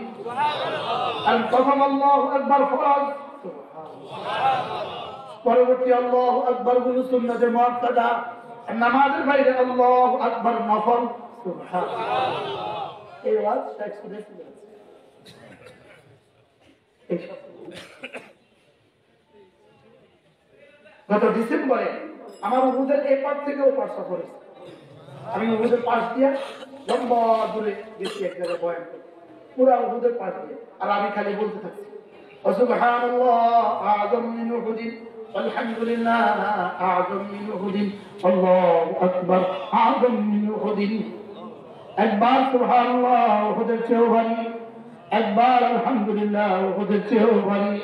আর প্রথম আল্লাহু আকবার ফরজ, পরবর্তী আল্লাহু আকবার গুলো সুন্নাতে মুআক্কাদা, নামাজের বাইরে আল্লাহু আকবার নফল। সুবহানাল্লাহ, এই ওয়াজ টেক্সট দেখতে গত ডিসেম্বরে আমার উহুদের এই পাশ থেকে ও পাশ সফর হয়েছে। আমি উহুদের পাশ দিয়ে লম্বা দূরে গেছি এক জায়গায় বয়ান করে, পুরা উহুদের পাশ দিয়ে, আর আমি খালি বলতে থাকছি সুবহানাল্লাহ আযম মিন উহুদ, আলহামদুলিল্লাহ আযম মিন উহুদ, আল্লাহু আকবার আযম মিন উহুদ। একবার সুবহানাল্লাহ উহুদের চেয়েও ভারী, একবার আলহামদুলিল্লাহ উহুদের চেয়েও ভারী,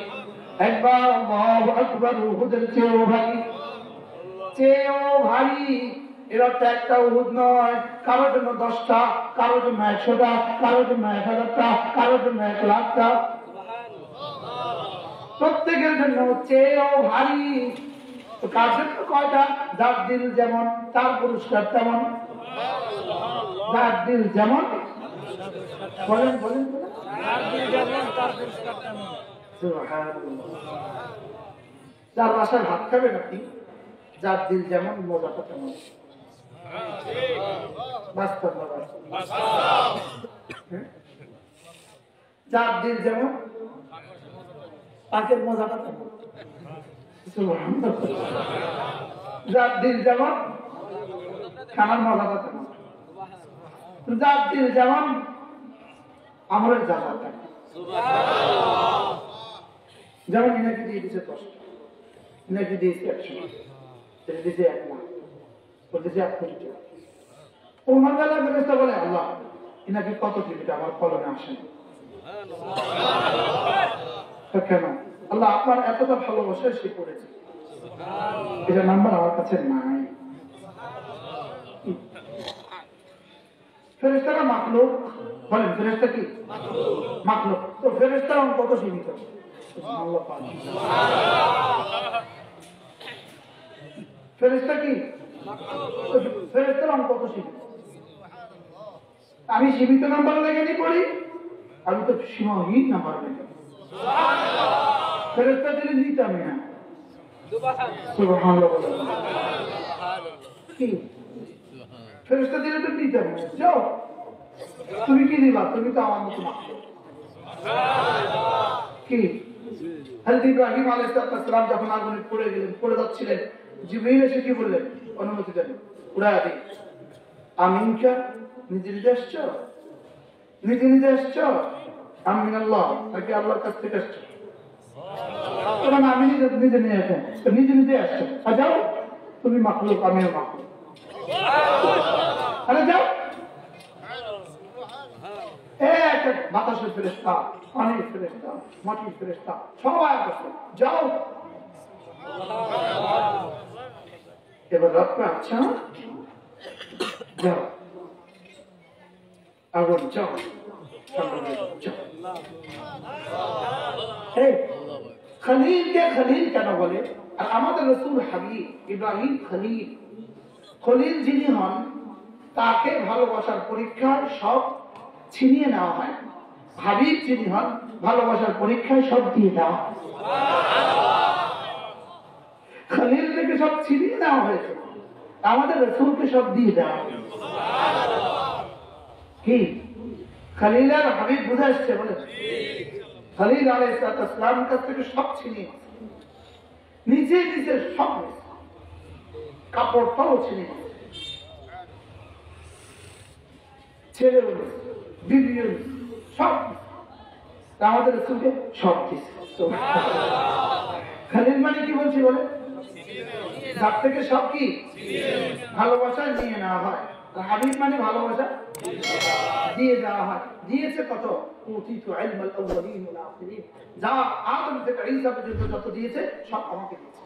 একবার আল্লাহু আকবার উহুদের চেয়েও ভারী। চেয়েও ভারী এর অর্থ একটা উহুদ নয়, কারোর জন্য 10টা, কারোর জন্য 100টা, কারোর জন্য 1000টা, কারোর জন্য 1 লাখটা, প্রত্যেকের জন্য চেয়েও ভারী। তো কার জন্য কয়টা? যার দিল যেমন তার পুরস্কার তেমন, যার দিল যেমন বলেন বলেন যার বাসায় ভাত খাবে নাকি, যার দিল যেমন মজাটা তেমন। বাস্তব না বাস্তব? যার দিল যেমন পাকের মজাটা তেমন। যার দিল যেমন খানার মজাটা তেমন, যার দিল যেমন আমলের যাজা তেমন। যেমন ইনাকে দিয়ে দিচ্ছে 10টা, ইনাকে দিয়েছে 100, এটা দিয়েছে 1 লাখ, ওর দিয়েছে 1 কোটি টাকা। ও মঙ্গলা ফেরেশতা বলে আল্লাহ এনাকে কত টিভিটা আমার কলমে আসেন কেন? আল্লাহ আপনার এতটা ভালোবাসা সে করেছে, এটা নাম্বার আমার কাছে নাই। ফেরেশতারা মাখলুক, বলেন ফেরেশতা কি? মাখলুক। তো ফেরেশতারা কত সীমিত? সুবহানাল্লাহ। ফেরেশতা কি? ফেরেশতারা কত সীমিত? আমি সীমিত নাম্বার লেগে পড়ি, আমি তো সীমাহীন নাম্বার লেগে। ফেরেশতা দিলে দিতাম না। সুবহানাল্লাহ। কি ফেরেশতা দিলে তো দিতাম না। যাও, তুমি কি দিবা? তুমি তো আমার মতো মাখলুক। কি হযরত ইব্রাহিম আলাইহিস সালাম যখন আগুনে পড়ে গেলেন, পড়ে যাচ্ছিলেন, জিবরীল এসে কি বললেন? অনুমতি দেন, উড়ায় দিই। আমিনকা, নিজে নিজে আসছো? নিজে নিজে আসছো? আমিন আল্লাহ, নাকি আল্লাহর কাছ থেকে আসছো? তখন আমি নিজে নিজে নিয়ে আসেন, নিজে নিজে আসছো। আর যাও, তুমি মাখলুক, আমিও মাখলুক। আরে যাও, এক এক বাতাসের ফেরেশতা, পানির ফেরেশতা, মাটির ফেরেশতা, সবাই আছে, যাও। এবার রাত্রে, আচ্ছা যাও, আগুন যাও, খলিলকে খলিল কেন বলে? আর আমাদের রাসূল হাবিব ইব্রাহিম খলিল। খলিল যিনি হন, তাকে ভালোবাসার পরীক্ষায় সব ছিনিয়ে নেওয়া হয়। হাবিব যিনি হন, ভালোবাসার পরীক্ষায় সব দিয়ে দেওয়া হয়। খলিল থেকে সব ছিনিয়ে নেওয়া হয়েছে, আমাদের রাসূলকে সব দিয়ে দেওয়া হয়েছে। কি খলিল আর হাবিব বুঝে আসছে? বলে খলিল আলাইহিস সালামের কাছ থেকে সব ছিনিয়ে নিচে নিচে সব কাপড়টাও ছিনিয়ে ছেড়ে বিবিও সব আমাদের রাসূলকে সব দিচ্ছে। খলিল মানে কি বলছি? বলে যার থেকে সব কি ভালোবাসা নিয়ে নেওয়া হয়। হাবিব মানে ভালোবাসা দিয়ে দেওয়া হয়। দিয়েছে কত? উতিতু ইলমাল আউয়ালিন ওয়াল আখিরিন। যা আদম থেকে ঈসা পর্যন্ত যত দিয়েছে সব আমাকে দিয়েছে।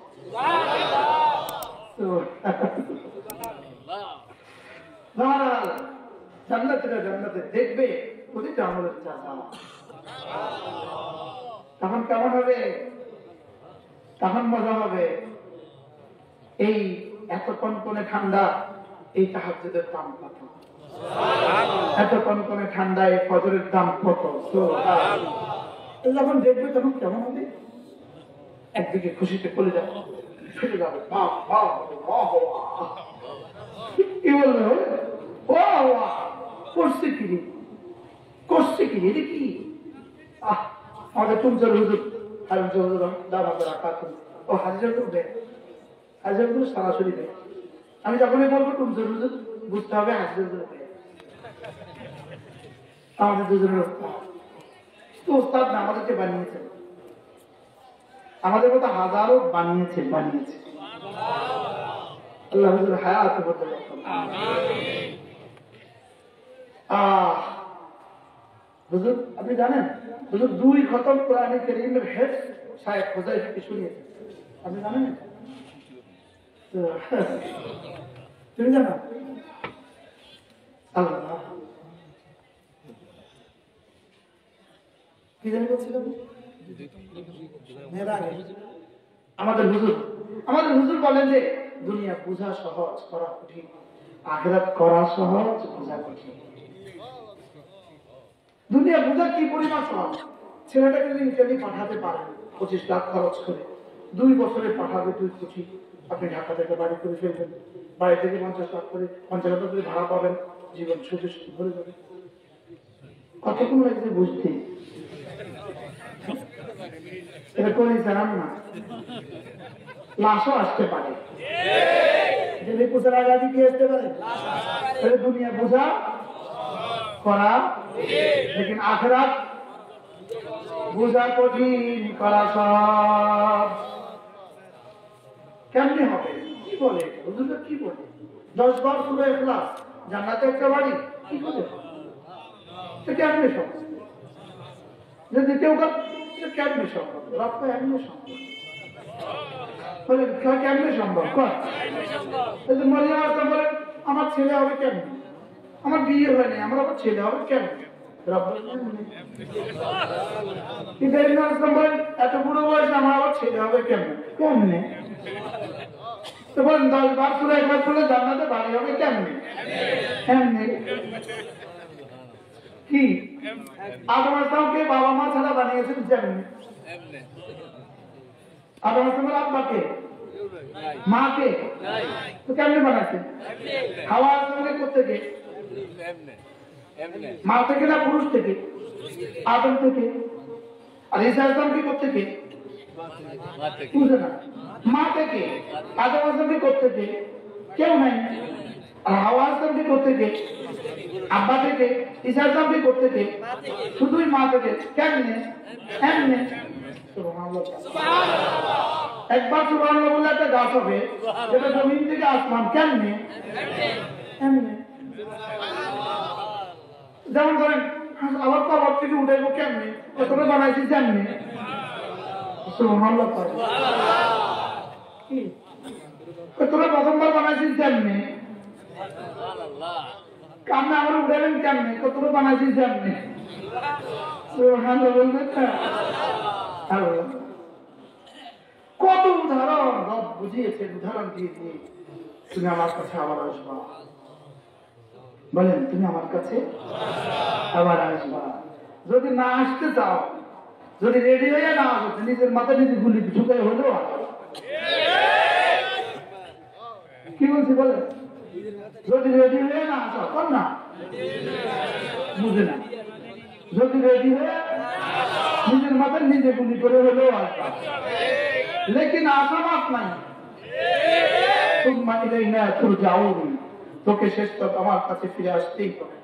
সুবহানাল্লাহ। জান্নাতে দেখবে প্রতিটা আমলের চাচা। তখন কেমন হবে? তখন মজা হবে। এই এত কনকনে ঠান্ডা, এই তাহাজ্জুদের দাম কত? এত কনকনে ঠান্ডায় ফজরের দাম কত? যখন দেখবে তখন কেমন হবে? একদিকে খুশিতে চলে যাবে, ফেলে যাবে, কি বলবে? করছে কি রে, করছে কি রে, কি আমাদের তুমচার হুজুর দাঁড়াতে রাখা, ও হাজিরা করবে, হাজিরা করে সরাসরি দেয়। আমি যখনই বলবো তুমচার হুজুর, বুঝতে হবে হাজিরা করবে। আমাদের দুজনের তো ওস্তাদ না, আমাদেরকে বানিয়েছে, আমাদের মতো হাজারো বানিয়েছে। আল্লাহ হুজুর হায়াত বলতে হুজুর, আপনি জানেন হুজুর 2 খতম কোরআনে কারীমের হেফজ শায়েখ হুযায়ফাকে শুনিয়েছেন। আপনি জানেন? তুমি জানো? আল্লাহ কি জানি বলছিলাম? আমাদের হুজুর বলেন যে দুনিয়া বোঝা সহজ, করা কঠিন। আখিরাত করা সহজ, বোঝা কঠিন। দুনিয়া বোঝা কি পরিমাণ সহজ? ছেলেটাকে যদি ইতালি পাঠাতে পারেন 25 লাখ খরচ করে, 2 বছরে পাঠাবে 2 কোটি, আপনি ঢাকা থেকে বাড়ি করে ফেলবেন, বাড়ি থেকে 50 লাখ করে 50 লাখ করে ভাড়া পাবেন, জীবন সুখে সুখে ভরে যাবে। কতক্ষণ লাগছে বুঝতে? এটা করে জানান না, লাশও আসতে পারে, যদি পুষের আগাদি কি আসতে পারে। দুনিয়া বোঝা করা, লেকিন আখিরাত বোঝা কঠিন, করা সব। কেমনে হবে? কি বলে হুজুর? কি বলে 10 বার সূরা ইখলাস, জান্নাতে একটা বাড়ি, কি করে? কেমনে সম্ভব? যদি কেউ কেমনে সম্ভব? রক্ত এমনি সম্ভব বলে কেমনে সম্ভব? মরিয়াম আসলাম বলেন আমার ছেলে হবে কেমন? আমার বিয়ে হয়নি, আমার আবার ছেলে হবে কেমন? ইব্রাহিম আসলাম বলেন এত বুড়ো বয়সে আমার আবার ছেলে হবে কেমন? কেমনে? তো বলেন 10 বার করে একবার করে জান্নাতে বাড়ি হবে কেমনে? কেমনে? কি আদম আসলামকে বাবা মা ছাড়া বানিয়েছেন কেমনে? আদম আসলামের আব্বাকে মাকে তো কেমনে বানাচ্ছেন? হাওয়া আসলামকে কোত্থেকে? মা থেকে না পুরুষ থেকে? আদম থেকে। আর ঈসা আসলামকে কোত্থেকে? বুঝে না, মা থেকে। আদম আসলামকে কোত্থেকে? কেউ নাই। আর হাওয়া আসলামকে কোত্থেকে? আব্বা থেকে। ঈসা আসলামকে কোত্থেকে? শুধুই মা থেকে। কেমনে? এমনে। একবার সুবহানাল্লাহ বলে একটা গাছ হবে যেটা জমিন থেকে আসমান। কেমনে? এমনে। যেমন ধরেন আবার কবর থেকে উঠাইবো কেমনে? তোরা বানাইছিস কেমনে? সুবহানাল্লাহ। তোরা প্রথমবার বানাইছিস কেমনে? কামনে আমার উঠাইলেন কেমনে? তোরা বানাইছিস কেমনে? সুবহানাল্লাহ বলবেন না? কত উদাহরণ রব বুঝিয়েছেন, উদাহরণ দিয়ে দিয়ে তুমি আমার কাছে আবার আসবা। বলেন তুমি আমার কাছে আবার আসবা। যদি না আসতে চাও, যদি রেডি হয়ে না আসো, নিজের মাথায় নিজে গুলি ঢুকাই হলেও কি বলছি বলেন? যদি রেডি হয়ে না আসো কর না, বুঝে না। যদি রেডি হয়ে নিজের মাথায় নিজে গুলি করে হলেও আসবা, লেকিন আসামাত নাই। তোমরা ইলাইনা তুরজাউন, তোকে শেষ তক আমার কাছে ফিরে আসতেই হবে।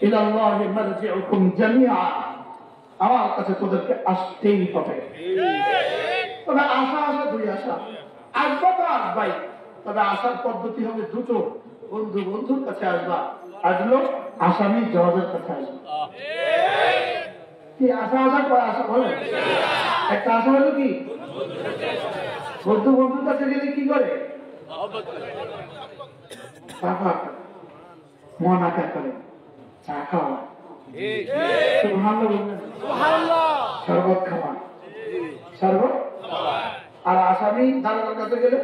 ইলাল্লাহি মারজিউকুম জামিআ, আমার কাছে তোদেরকে আসতেই হবে। তবে আশা দুই আশা, আসবা তো আসবাই, তবে আসার পদ্ধতি হবে দুটো। বন্ধু বন্ধুর কাছে আসবা, আসলো আসামি জজের কাছে আসবা। কি আশা কয় আশা বলে? একটা আশা হলো কি বন্ধু বন্ধুর কাছে গেলে কি করে? মন আঁকা করে চা খাওয়া, শরবত খাওয়া, শরবত। আর আসামি দারোগার কাছে গেলে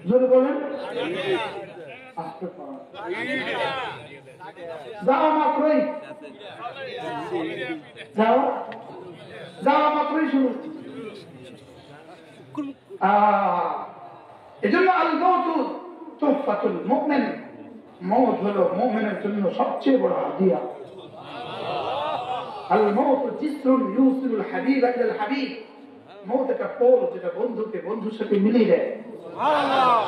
যদি বলেন আসতে পাওয়া, যাওয়া মাত্রই যাওয়া মাত্রই শুরু। এজন্য আল মউতু তুহফাতুল মুমিন, মউত হলো মুমিনের জন্য সবচেয়ে বড় হাদিয়া। আল মউতু জিসরুন ইউসিলুল হাবিবা ইলাল হাবিব, মউত একটা পোল যেটা বন্ধুকে বন্ধুর সাথে মিলিয়ে দেয়। সুবহানাল্লাহ।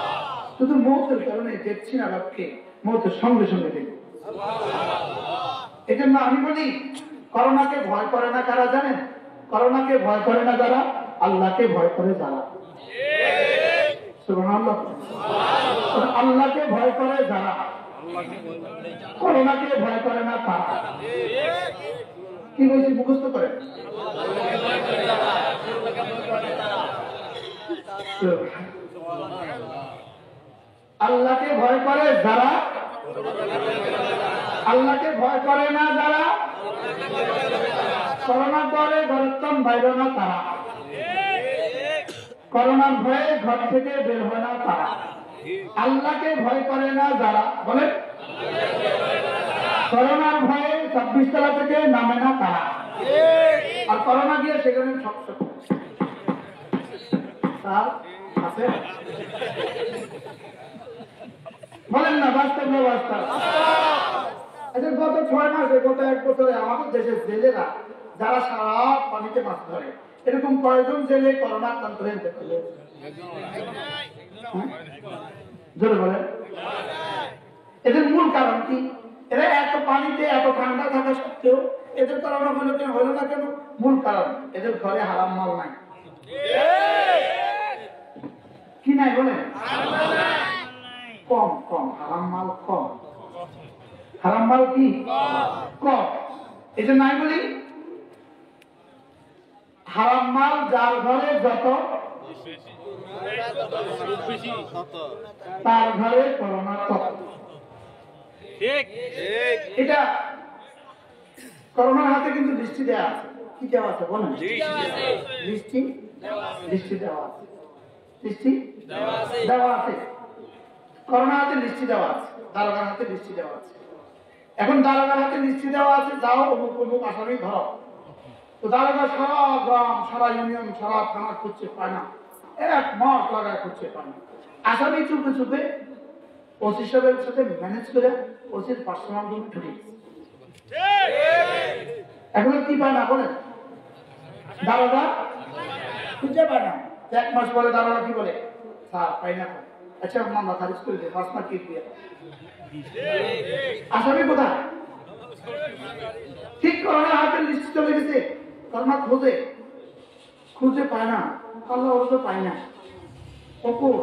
শুধু মউতের কারণে দেখছি না রবকে, মউতের সঙ্গে সঙ্গে দেখি। এজন্য আমি বলি করোনাকে ভয় করে না কারা জানেন? করোনাকে ভয় করে না যারা, আল্লাহকে ভয় করে যারা। সুবহানাল্লাহ। আল্লাহকে ভয় করে যারা, করোনাকে ভয় করে না তারা। কি বলছি মুখস্থ করে? আল্লাহকে ভয় করে যারা, আল্লাহকে ভয় করে না যারা, করোনা করে গরত্তম বাইরে না তারা, করোনার ভয়ে ঘর থেকে বের হয় না তারা। আল্লাহকে ভয় করে না যারা, বলে করোনার ভয়ে 26 তলা থেকে নামে না তারা। আর করোনা গিয়ে সেখানে আছে বলেন না, বাস্তব না বাস্তব? আচ্ছা, গত 6 মাসে, গত 1 বছরে আমাদের দেশের জেলেরা যারা সারা পানিতে মাছ ধরে, এরকম কয়জন জেলে করোনা আক্রান্ত হয়ে যেতে পারবে? জোরে বলেন। এদের মূল কারণ কি? এরা এত পানিতে এত ঠান্ডা থাকা সত্ত্বেও এদের করোনা হলো না কেন? মূল কারণ এদের ঘরে হারাম মাল নাই। কি নাই বলেন? কম হারাম মাল কম। হারাম মাল কি কম। এই জন্য আমি বলি হারাম মাল যার ঘরে যত তার ঘরে করোনা কত। এটা করোনার হাতে কিন্তু দৃষ্টি দেওয়া আছে। কি দেওয়া আছে বলেন? দৃষ্টি দৃষ্টি দেওয়া আছে। দৃষ্টি দেওয়া আছে। করোনার হাতে দৃষ্টি দেওয়া আছে, দারোগার হাতে দৃষ্টি দেওয়া আছে। এখন দারোগার হাতে দৃষ্টি দেওয়া আছে, যাও অমুক অমুক আসামি ধরো। তো দারোগা সারা গ্রাম, সারা ইউনিয়ন, সারা থানা খুঁজছে, পায় না। এক মাস লাগায় খুঁজছে, পায় না। আসামি চুপে চুপে ওসি সাহেবের সাথে ম্যানেজ করে ওসির পার্সোনাল রুমে ঢুকে গেছে। এখন কি পায় না বলেন? দারোগা খুঁজে পায় না। এক মাস পরে দারোগা কি বলে? স্যার পাই না। আচ্ছা মামলা খারিজ করে দিয়ে 5 মাস কি দিয়ে আসামি কোথায়? ঠিক করোনা হাতের লিস্ট চলে গেছে। করোনা খুঁজে খুঁজে পায় না। আল্লাহ ওরা তো পায় না। অপুর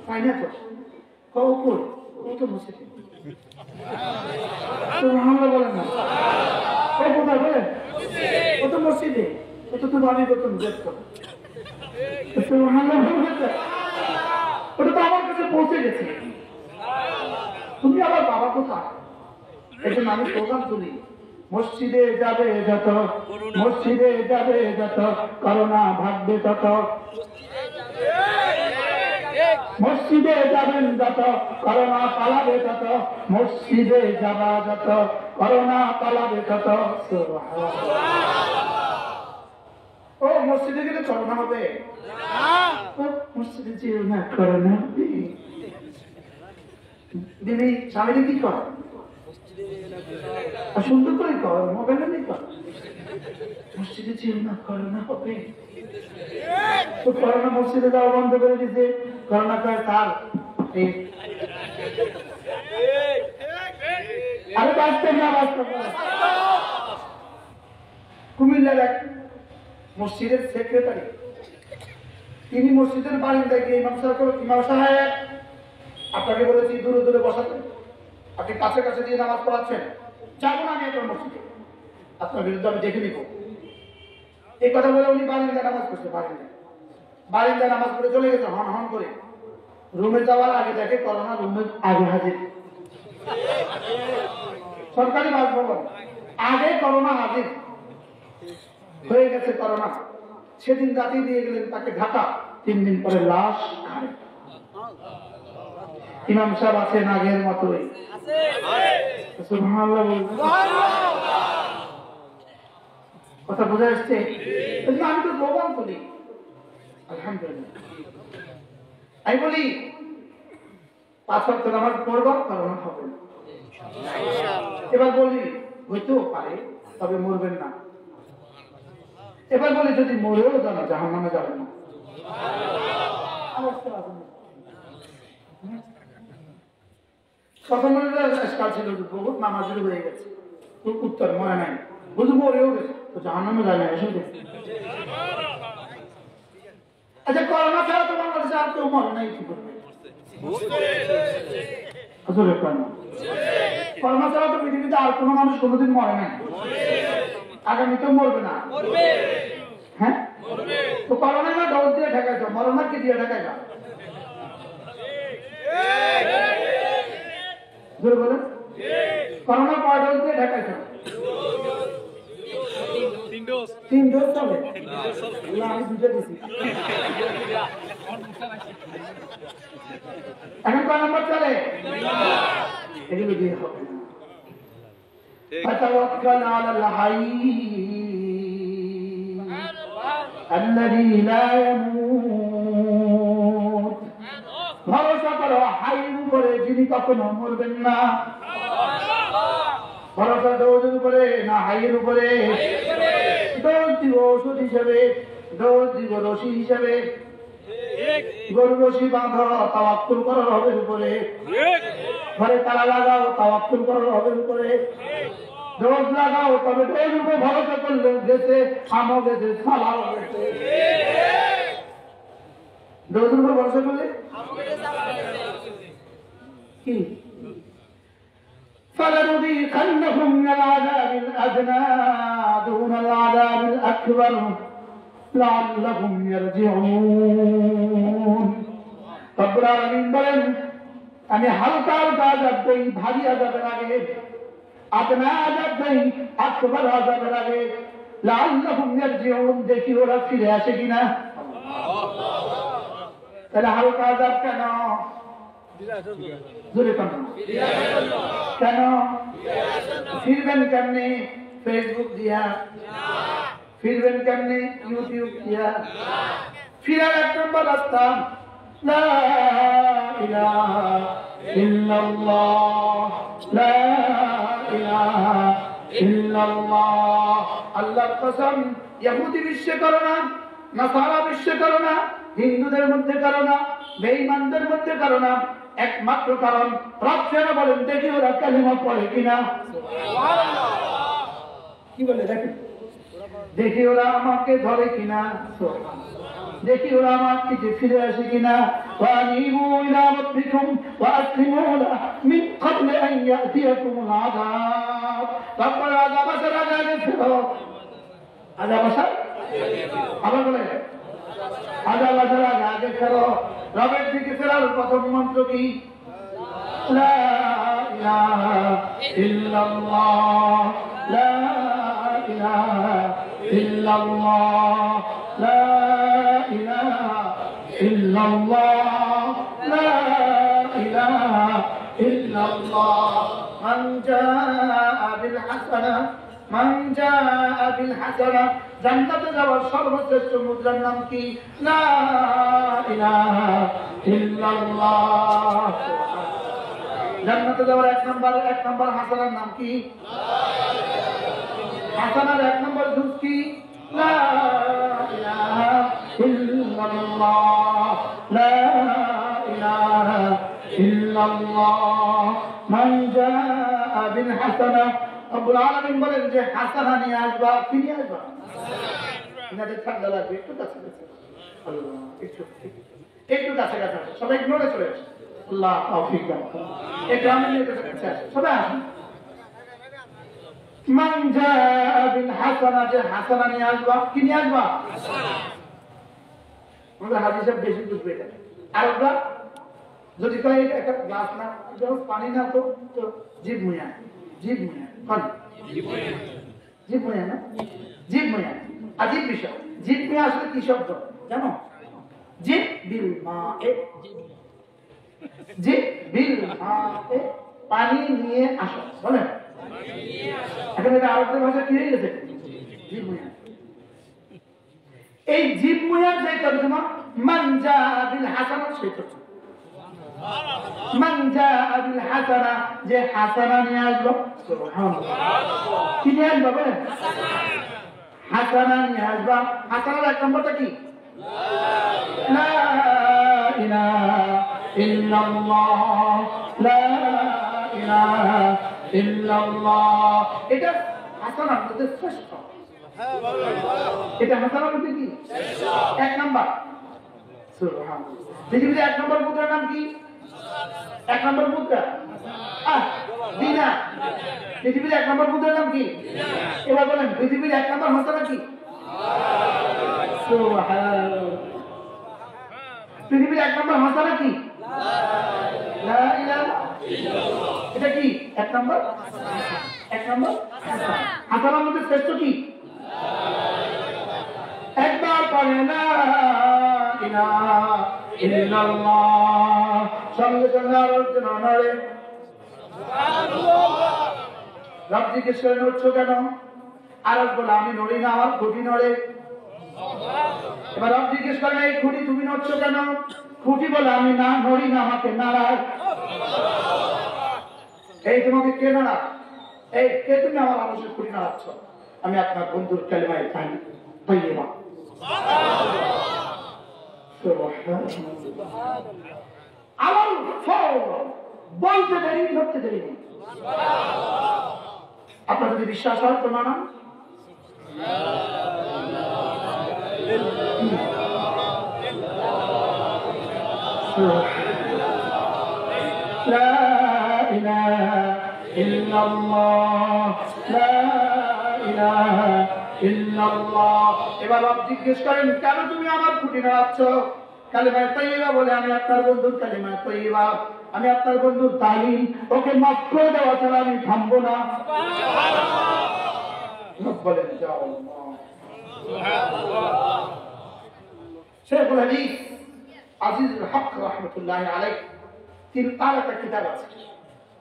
পায় না তো অপুর ও তো বসে আমরা বলেন না ও কোথায় বলেন? ও তো মসজিদে। ও তো তুমি আমি করতাম দেখতো। ওটা তো আমার কাছে পৌঁছে গেছে। তুমি আবার বাবা কোথায়? এই জন্য আমি স্লোগান তুলি, মসজিদে যাবে যত, মসজিদে যাবে যত, করোনা ভাগবে তত। মসজিদে যাবেন যত, করোনা পালাবে তত। মসজিদে যাবা যত, করোনা পালাবে তত। ও মসজিদে গেলে করোনা হবে? মসজিদে যেও না, করোনা হবে। দিদি স্বামীরে কি কর? সুন্দর করে কর, মোবাইলে নেই কর। মসজিদে যেও না, করোনা হবে। তো করোনা মসজিদে যাওয়া বন্ধ করে দিতে। করোনা কয় তার আরে বাঁচতেন না, বাঁচতেন না। কুমিল্লার এক মসজিদের সেক্রেটারি, তিনি মসজিদের বারিন্দায় গিয়ে ইমাম সাহেব আপনাকে বলেছি দূরে দূরে বসাতেন, আপনি কাছে কাছে দিয়ে নামাজ পড়াচ্ছেন, যাবো না আমি আপনার মসজিদে, আপনার বিরুদ্ধে আমি দেখে নিব। এই কথা বলে উনি বারিন্দায় নামাজ পড়ছে। বারিন্দায় নামাজ পড়ে চলে গেছে হন হন করে। রুমে যাওয়ার আগে দেখে করোনা রুমের আগে হাজির। সরকারি বাসভবন, আগে করোনা হাজির হয়ে গেছে। করোনা সেদিন রাতে দিয়ে গেলেন তাকে ঢাকা। 3 দিন পরে লাশ খায়। ইমাম সাহেব আছেন আগের মতোই। সুবহানাল্লাহ বলুন। কথা বোঝা যাচ্ছে? আমি তো প্রমাণ করি আলহামদুলিল্লাহ। আমি বলি 5 ওয়াক্ত নামাজ পড়বা, করোনা হবে না। এবার বলি হইতেও পারে, তবে মরবেন না। এবার বলি যদি মরেও যান জাহান্নামে যাবেন না। প্রথম কাল ছিল বহুত নামাজের হয়ে গেছে, উত্তর মনে নাই, বুঝু মরেও গেছে তো জাহান্নামে যায় না। এসে আচ্ছা করোনা ছাড়া তো বাংলাদেশে আর কেউ মরে নাই, কি করবে? করোনা ছাড়া তো পৃথিবীতে আর কোনো মানুষ কোনোদিন মরে নাই, আগামীতেও মরবে না। হ্যাঁ তো করোনা না ডোজ দিয়ে ঢাকাইছ, মরোনা কি দিয়ে ঢাকাইবা? বলেন করোনা কয় ডোজ দিয়ে ঢাকাইছ? 3 ডোজ চলে। আমি 2টা দিছি। এখন কয় নম্বর চলে? এগুলো দিয়ে হবে না। فتوكل على الحي الذي لا يموت। ভরসা করো হাইয়ের উপরে, যিনি কখনো মরবেন না। ভরসা ডোজের উপরে না হাইয়ের উপরে? ডোজ দিব ওষুধ হিসেবে, ডোজ দিব রশি হিসেবে। গরু রশি বাঁধো, তাওয়াক্কুল করো রবের উপরে। ঘরে তালা লাগাও, তাওয়াক্কুল করো রবের উপরে। ডোজ লাগাও, তবে ডোজ উপরে ভরসা করলে গেছে, আমও গেছে, সালাও গেছে। ডোজের উপর ভরসা করলে কি فلنذيقنهم من العذاب الأدنى دون العذاب الأكبر لعلهم يرجعون رب العالمين বলেন আমি হালকা হালকা আযাব দেই ভারী আযাবের আগে আদনা আযাব দেই আকবার আযাবের আগে লাআল্লাহুম ইয়ারজিউন দেখি ওরা ফিরে আসে কিনা তাহলে হালকা আযাব কেন জোরে কেন ফিরবেন কেমনে ফেসবুক দিয়া ফিরবেন কেমনে ইউটিউব দিয়া ফিরার এক নম্বর রাস্তা লা ইলাহা ইল্লাল্লাহ লা ইলাহা ইল্লাল্লাহ আল্লাহর কসম ইহুদি বিশ্বে করো না নাসারা বিশ্বে করো না হিন্দুদের মধ্যে করো না বেঈমানদের মধ্যে করো না একমাত্র কারণ রব যেন বলেন দেখি ওরা কালিমা পড়ে কিনা কি বলে দেখেন দেখি ওরা আমাকে ধরে কিনা দেখি ওরা আমার দিকে ফিরে আসে কিনা ওয়ানিবু ইলা রাব্বিকুম ওয়াসলিমু লাহু মিন ক্বাবলি আন ইয়াতিয়াকুমুল আযাব তারপর আযাব আসার আগে ফিরো আযাব আসার আবার বলে আযাব আসার আগে ফিরো রবের দিকে ফেরার প্রথম মন্ত্র কি লা ইলাহা ইল্লাল্লাহ লা ইলাহা ইল্লাল্লাহ লা ইলাহা ইল্লাল্লাহ লা ইলাহা ইল্লাল্লাহ মান জাআ বিল হাসানাহ মান জাআ বিল হাসানাহ জান্নাতে যাওয়ার সর্বশ্রেষ্ঠ মুদ্রার নাম কি লা ইলাহা ইল্লাল্লাহ জান্নাতে যাওয়ার এক নম্বর হাসানার নাম কি হাসানার এক নম্বর জুজ কি লা ইলাহা ইল্লাল্লাহ লা ইলাহা ইল্লাল্লাহ মান জাআ বিল হাসানাহ রব্বুল আলামিন বলেন যে হাসানা নিয়ে আসবা কি নিয়ে আসবা আপনাদের ঠান্ডা লাগবে একটু কাছে আল্লাহ একটু কাছে সবাই নড়ে চলে আসে আল্লাহ তৌফিক দান এই গ্রামের নিয়ে কাছে সবাই আসুন মান জাআ বিল হাসানা যে হাসানা নিয়ে আসবা কি নিয়ে আসবা হাসানা আমাদের হাদিসে বেশি বুঝবে এটা আর ওরা যদি কয় এটা একটা গ্লাস না যখন পানি না তো জিভ মুয়া পানি জিভ মুয়া না জিভ মুয়া আজীব বিষয় জিভ মুয়া আসলে কি শব্দ জানো জিভ বিল মায়ে জিভ বিল মায়ে পানি নিয়ে আসো বলেন এখন এটা আরবদের ভাষা কি হয়ে গেছে জিভ মুয়া এই জিভ মুয়ার যে তর্জমা মান জাআ বিল হাসানা সেই তর্জমা মান জাআ বিল হাসানা যে হাসানা নিয়ে আসলো সুবহানাল্লাহ কি নিয়ে আসবে বলেন হাসানা নিয়ে আসবা হাসানার এক নম্বরটা কি লা ইলাহা ইল্লাল্লাহ লা ইলাহা ইল্লাল্লাহ এটা হাসানার মধ্যে শ্রেষ্ঠ এটা হাসানার মধ্যে কি এক নম্বর সুবহানাল্লাহ পৃথিবীতে এক নম্বর মুদ্রার নাম কি এক নম্বর মুদ্রা দিনা পৃথিবীর এক নম্বর মুদ্রার নাম কি এবার বলেন পৃথিবীর এক নম্বর হাসানা কি সুবহানাল্লাহ পৃথিবীর এক নম্বর হাসানা কি লা ইলাহা ইল্লাল্লাহ এটা কি এক নম্বর হাসানার মধ্যে শ্রেষ্ঠ কি একবার পড়ে না ইলাহা ইল্লাল্লাহ সঙ্গে সঙ্গে আলোচনা নড়ে রব জিজ্ঞেস করে নড়ছো কেন আর বলে আমি নড়ি না আমার খুঁটি নড়ে এবার রব জিজ্ঞেস করে এই খুঁটি তুমি নড়ছো কেন খুঁটি বলে আমি না নড়ি না আমাকে নাড়ায় এই তোমাকে কে নাড়া এই কে তুমি আমার মানুষের খুঁটি নাড়াচ্ছ আমি আপনার বন্ধুর কালিমায় তাইয়্যিবা আলাল ফাওর বলতে দেরি ধরতে দেরি নেই আপনার যদি বিশ্বাস হয় তো মানা লা ইলাহা ইল্লাল্লাহ লা ইলাহা ইল্লাল্লাহ। এবার রব জিজ্ঞেস করেন, কেন তুমি আমার খুঁটি নাড়াচ্ছ? কালিমা তাইয়্যিবা বলে, আমি আপনার বন্ধুর কালিমা তাইয়্যিবা, আমি আপনার বন্ধুর তালিম, ওকে মাফ করে দেওয়া ছাড়া আমি থামবো না। রব বলেন, যাও। শেখুল হাদিস আজিজুল হক রাহমাতুল্লাহি আলাইহি তিন তার একটা কিতাব আছে,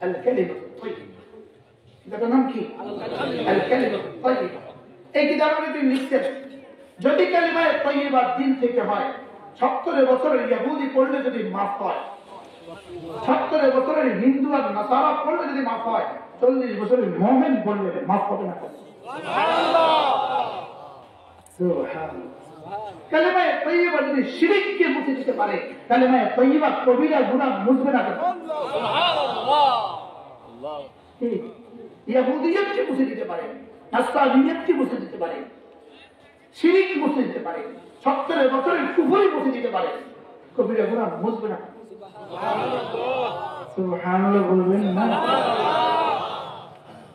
আল কালিমাতুত তাইয়্যিবা। কিতাবের নাম কি? আল কালিমাতুত তাইয়্যিবা। এই কিতাবে তিনি লিখছেন, যদি কালিমা তাইয়্যিবা দিল থেকে হয়, 70 বছরের ইহুদি পড়লে যদি মাফ হয়, 70 বছরের হিন্দু আর নাসারা পড়লে যদি মাফ হয়, 40 বছরের মুমিন পড়লে মাফ হবে না। কালিমা তাইয়্যিবা যদি শিরককে মুছে দিতে পারে, কালিমা তাইয়্যিবা কবিরা গুনাহ মুছবে না কেন? সুবহানাল্লাহ। ইহুদিয়তকে মুছে দিতে পারে, নাসরানিয়তকে মুছে দিতে পারে, শিরক মুছে দিতে পারে, 70 বছরের কুফরি মুছে দিতে পারে, কবিরা গুনাহ মুছবে না। সুবহানাল্লাহ বলবেন না?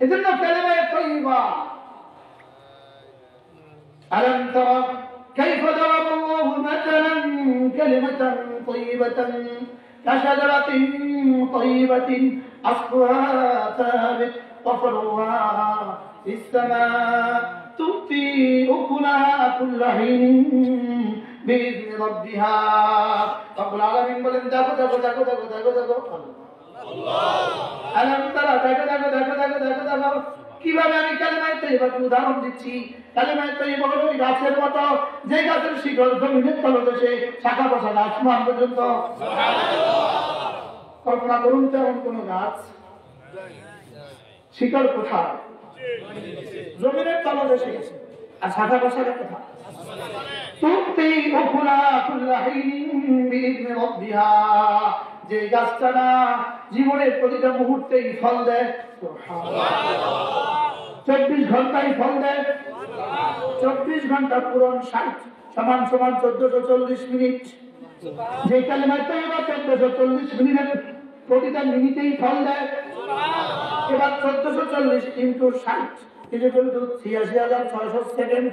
এজন্য কালিমা তাইয়্যিবা, ألم تر كيف ضرب الله مثلا كلمة طيبة كشجرة طيبة أصلها ثابت وفرعها في السماء تؤتي أكلها كل حين بإذن ربها رب العالمين বলেন, দেখো দেখো দেখো দেখো দেখো দেখো আলম তারা, দেখো দেখো দেখো দেখো দেখো দেখো কিভাবে আমি কালিমা তাইয়্যিবাকে উদাহরণ দিচ্ছি। কালিমা তাইয়্যিবা হলো ওই গাছের মতো, যে গাছের শিকড় জমিনের তলদেশে, শাখা প্রশাখা আসমান পর্যন্ত। কল্পনা করুন তো, এমন কোন গাছ শিকড় কোথায়? জমিনের তলদেশে, আর শাখা প্রশাখা কোথায়? তুতি উকুলা কুল্লা হিন বিইذن রাব্বিহা, যে গাছটা না জীবনের প্রতিটা মুহূর্তেই ফল দেয়, 24 ঘন্টায় ফল দেয়, 24 ঘন্টা পূরণ 60 সমান সমান 1440 মিনিট। যে কালিমা তাইয়্যিবা 1440 মিনিটের প্রতিটা মিনিটেই ফল দেয়। এবার 1440 ইনটু 60 ইকুয়াল টু 86600 সেকেন্ড।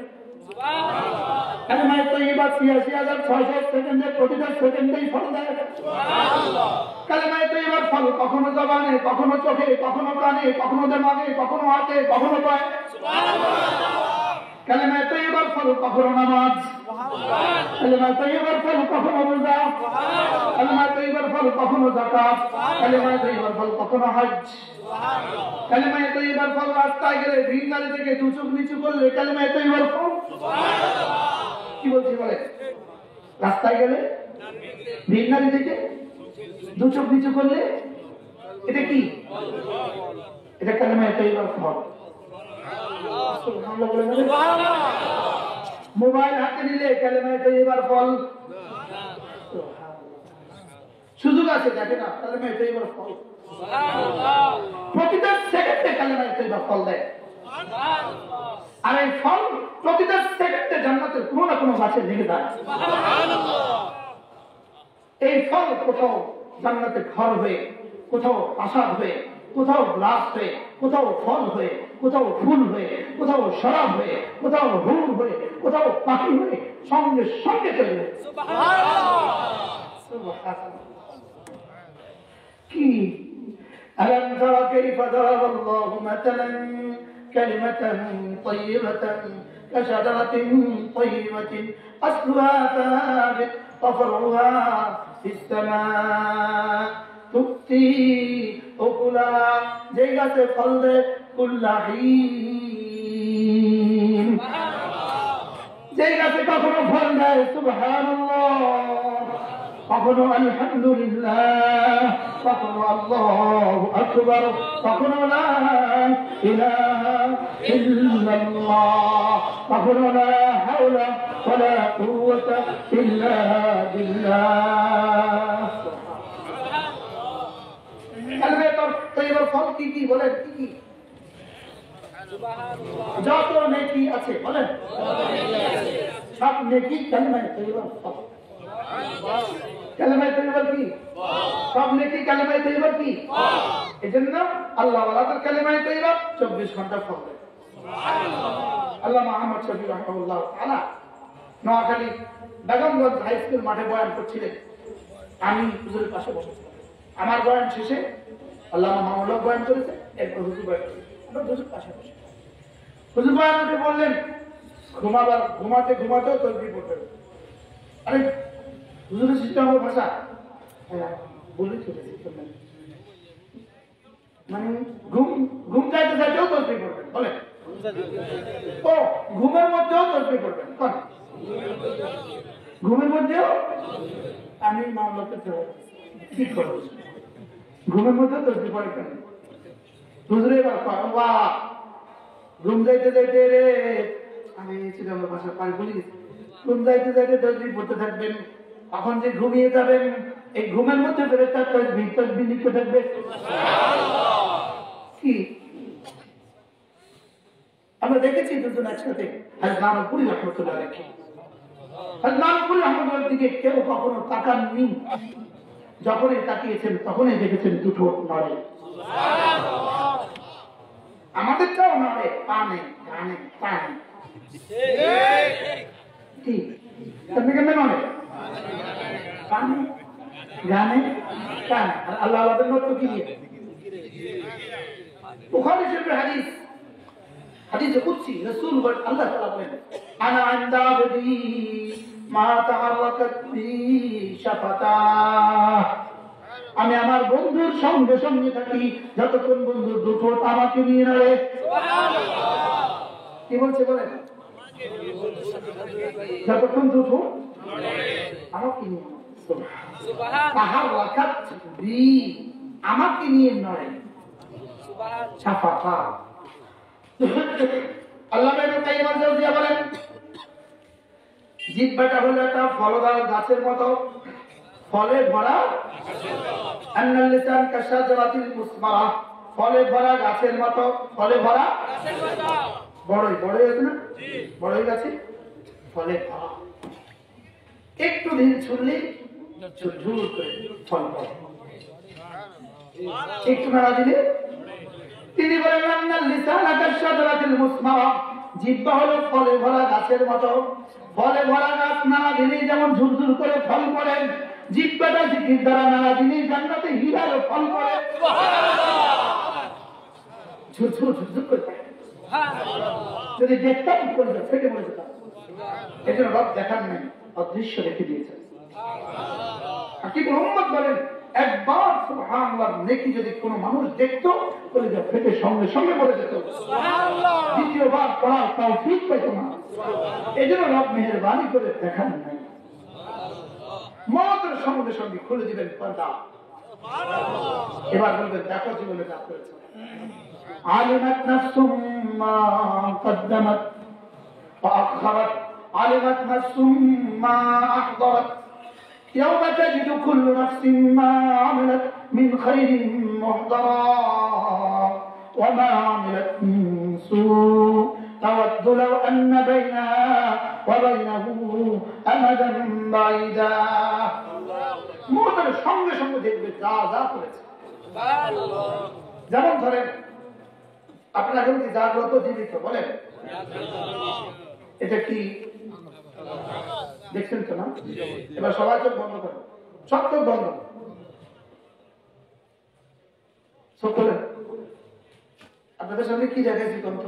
কালিমা তাইয়্যিবা 86600 সেকেন্ডে, প্রতিটা সেকেন্ডেই ফল দেয়। কালিমা তাইয়্যিবার ফল কখনো জবানে, কখনো চোখে, কখনো কানে, কখনো দিমাগে, কখনো হাতে, কখনো পায়ে। কালিমা তাইয়্যিবার ফল কখনো নামাজ, কালিমা তাইয়্যিবার ফল কখনো রোজা, কালিমা তাইয়্যিবার ফল কখনো যাকাত, কালিমা তাইয়্যিবার ফল কখনো হজ। কালিমা তাইয়্যিবার ফল রাস্তায় গেলে ভিখারি থেকে দু চোখ নিচু করলে কালিমা তাইয়্যিবার ফল। কি বলছি বলে? রাস্তায় গেলে ভিখারি থেকে দু চোখ নিচু করলে এটা কি? এটা কালিমা তাইয়্যিবার ফল। সুবহানাল্লাহ বলেন। মোবাইল হাতে নিলে কালিমা তাইয়্যিবার ফল। সুযোগ আছে, দেখে না, কালিমা তাইয়্যিবার ফল। প্রতিটা সেকেন্ডে কালিমা তাইয়্যিবা ফল দেয়। আর এই ফল প্রতিটা সেকেন্ডে জান্নাতের কোনো না কোনো গাছে লেগে যায়। এই ফল কোথাও জান্নাতে ঘর হয়ে, কোথাও প্রাসাদ হয়ে, কোথাও গ্লাস হয়ে, কোথাও ফল হয়ে, কোথাও ফুল হয়ে, কোথাও শরাব হয়ে, কোথাও হুর হয়ে, কোথাও পাখি হয়ে সঙ্গে সঙ্গে চলে যায়। কি ألم تر كيف ضرب الله مثلا كلمة طيبة كشجرة طيبة أصلها ثابت وفرعها في السماء تؤتي أكلها جيغة فلد كل حين جيغة كفر فلد سبحان الله কখনো আলহামদুলিল্লাহ, কখনো আল্লাহু আকবার, কখনো লা ইলাহা ইল্লাল্লাহ, কখনো লা হাওলা ওয়ালা কুওয়াতা ইল্লা বিল্লাহ। কালিমা তাইয়্যিবার ফল কি কি বলেন? কি কি? যত নেকি আছে বলেন, সব নেকি কালিমা তাইয়্যিবার ফল। কালিমা তাইয়্যিবা কি? সব নেকি কালেমায়ে তৈয়বা কি? এজন্য আল্লাহ ওয়ালাদের কালেমায়ে তৈয়বা 24 ঘন্টা ফল দেয়। আল্লাহ মুহাম্মদ শফি রাহমাহুল্লাহ তাআলা নোয়াখালী বেগমগঞ্জ হাই স্কুল মাঠে বয়ান করছিলেন। আমি হুজুরের পাশে বসেছিলাম। আমার বয়ান শেষে আল্লামা মাওলানা বয়ান করেছে, এরপর হুজুর বয়ান করেছে। আমরা হুজুর পাশে বসে হুজুর বয়ান করে বললেন, ঘুমাতেও তসবিহ পড়বেন। আরে হুজুরের সিস্টেম আমার ভাষা বলে চলেছি, মানে ঘুম যাইতেও তসবিহ পড়বেন বলেন। ও ঘুমের মধ্যেও তসবিহ পড়বেন, ঘুমের মধ্যেও? আমি মামলাতে ঠিক করবো, ঘুমের মধ্যেও তসবিহ পড়ে কেন? হুজুরে ঘুম যাইতে রে, আমি আমার ভাষা পারি বলি গেছি, ঘুম যাইতে তসবিহ পড়তে থাকবেন। এখন যে ঘুমিয়ে যাবেন, এই ঘুমের মধ্যে ফেরেশতা তসবিহ লিখতে থাকবে। কি আমরা দেখেছি দুজন একসাথে হযরত নানপুরি রাহমাতুল্লাহ আলাইহি, হযরত নানপুরি রাহমাতুল্লাহ দিকে কেউ কখনো তাকাননি, যখনই তাকিয়েছেন তখনই দেখেছেন দুটো নড়ে। আমাদেরটাও নড়ে, পানে গানে পানে, কি আপনি কেমন নড়ে? পানে গানে কানে। আর আল্লাহ আল্লাহদের নড়তো কি দিয়ে? বুখারী শরীফের হাদিস, হাদিসে কুদসি রাসূল বলেন, আল্লাহ তাআলা বলেন, আনা ইনদা আবদি মা তাহাররাকাত বি শাফাতা, আমি আমার বন্ধুর সঙ্গে সঙ্গে থাকি যতক্ষণ বন্ধুর দুটো আমাকে নিয়ে নড়ে। সুবহানাল্লাহ। কি বলছে বলেন? যতক্ষণ দুটো আমাকে নিয়ে সুবহানাল্লাহ, আমাকে নিয়ে নড়ে। শাফাতা। আল্লামা ইবনে কাইয়্যিম আল-জাওজিয়া বলেন, জিহ্বাটা হলো একটা ফলদার গাছের মতো, ফলে ভরা, আন্নাল লিসান কাশাজারাতিল মুসমারা, ফলে ভরা গাছের মতো, ফলে ভরা গাছের মতো, বড়ই আছে না? জি, বড়ই গাছে ফলে ভরা। একটু ঢিল ছুড়লে ঝুরঝুর করে ফল পড়ে, একটু নাড়া দিলে। তিনি বলেন, আন্নাল লিসান কাশাজারাতিল মুসমারা, জিহ্বা হলো ফলে ভরা গাছের মতো, ফলে ভরা গাছ নাড়া দিলেই যেমন ঝুরঝুর করে ফল পড়ে, জিহ্বাটা জিকির দ্বারা নাড়া দিলেই জান্নাতে হীরার ফল পড়ে। ঝুরঝুর করে পড়ে। যদি দেখতাম করে ফেটে মরে যেতাম। এই জন্য রব দেখার নেই, অদৃশ্য রেখে দিয়েছেন। হাকিম মুহাম্মদ বলেন, একবার সুবহানাল্লাহ নেকি যদি কোনো মানুষ দেখতো বলে যা ফেটে সঙ্গে সঙ্গে মরে যেত, দ্বিতীয়বার পড়ার তৌফিক পেত না। এই জন্য রব মেহেরবানি করে দেখান নাই, মতের সঙ্গে সঙ্গে খুলে দিবেন পর্দা। এবার বলবেন, দেখো জীবনে যা করেছে। আলিমাত নাফসুম মা কদ্দামাত ওয়া আখখারাত, আলিমাত নাফসুম মা আহদারাত, ইয়াওমা তাজিদু কুল্লু নাফসিন মা আমিলাত মিন খাইরিন মুহদারা ওয়া মা আমিলাত মিন সূ তাওয়াদ্দু লাও আন্না বাইনাহা ওয়া বাইনাহু আমাদান বাঈদা। মতের সঙ্গে সঙ্গে দেখবে যা যা করেছে। যেমন ধরেন, আপনারা এখন কি জাগ্রত জীবিত বলেন? এটা কি দেখছেন তো না? এবার সবাই চোখ বন্ধ করেন, সব চোখ বন্ধ, চোখ খোলেন। আপনাদের সঙ্গে কি দেখাইছি কন্ত?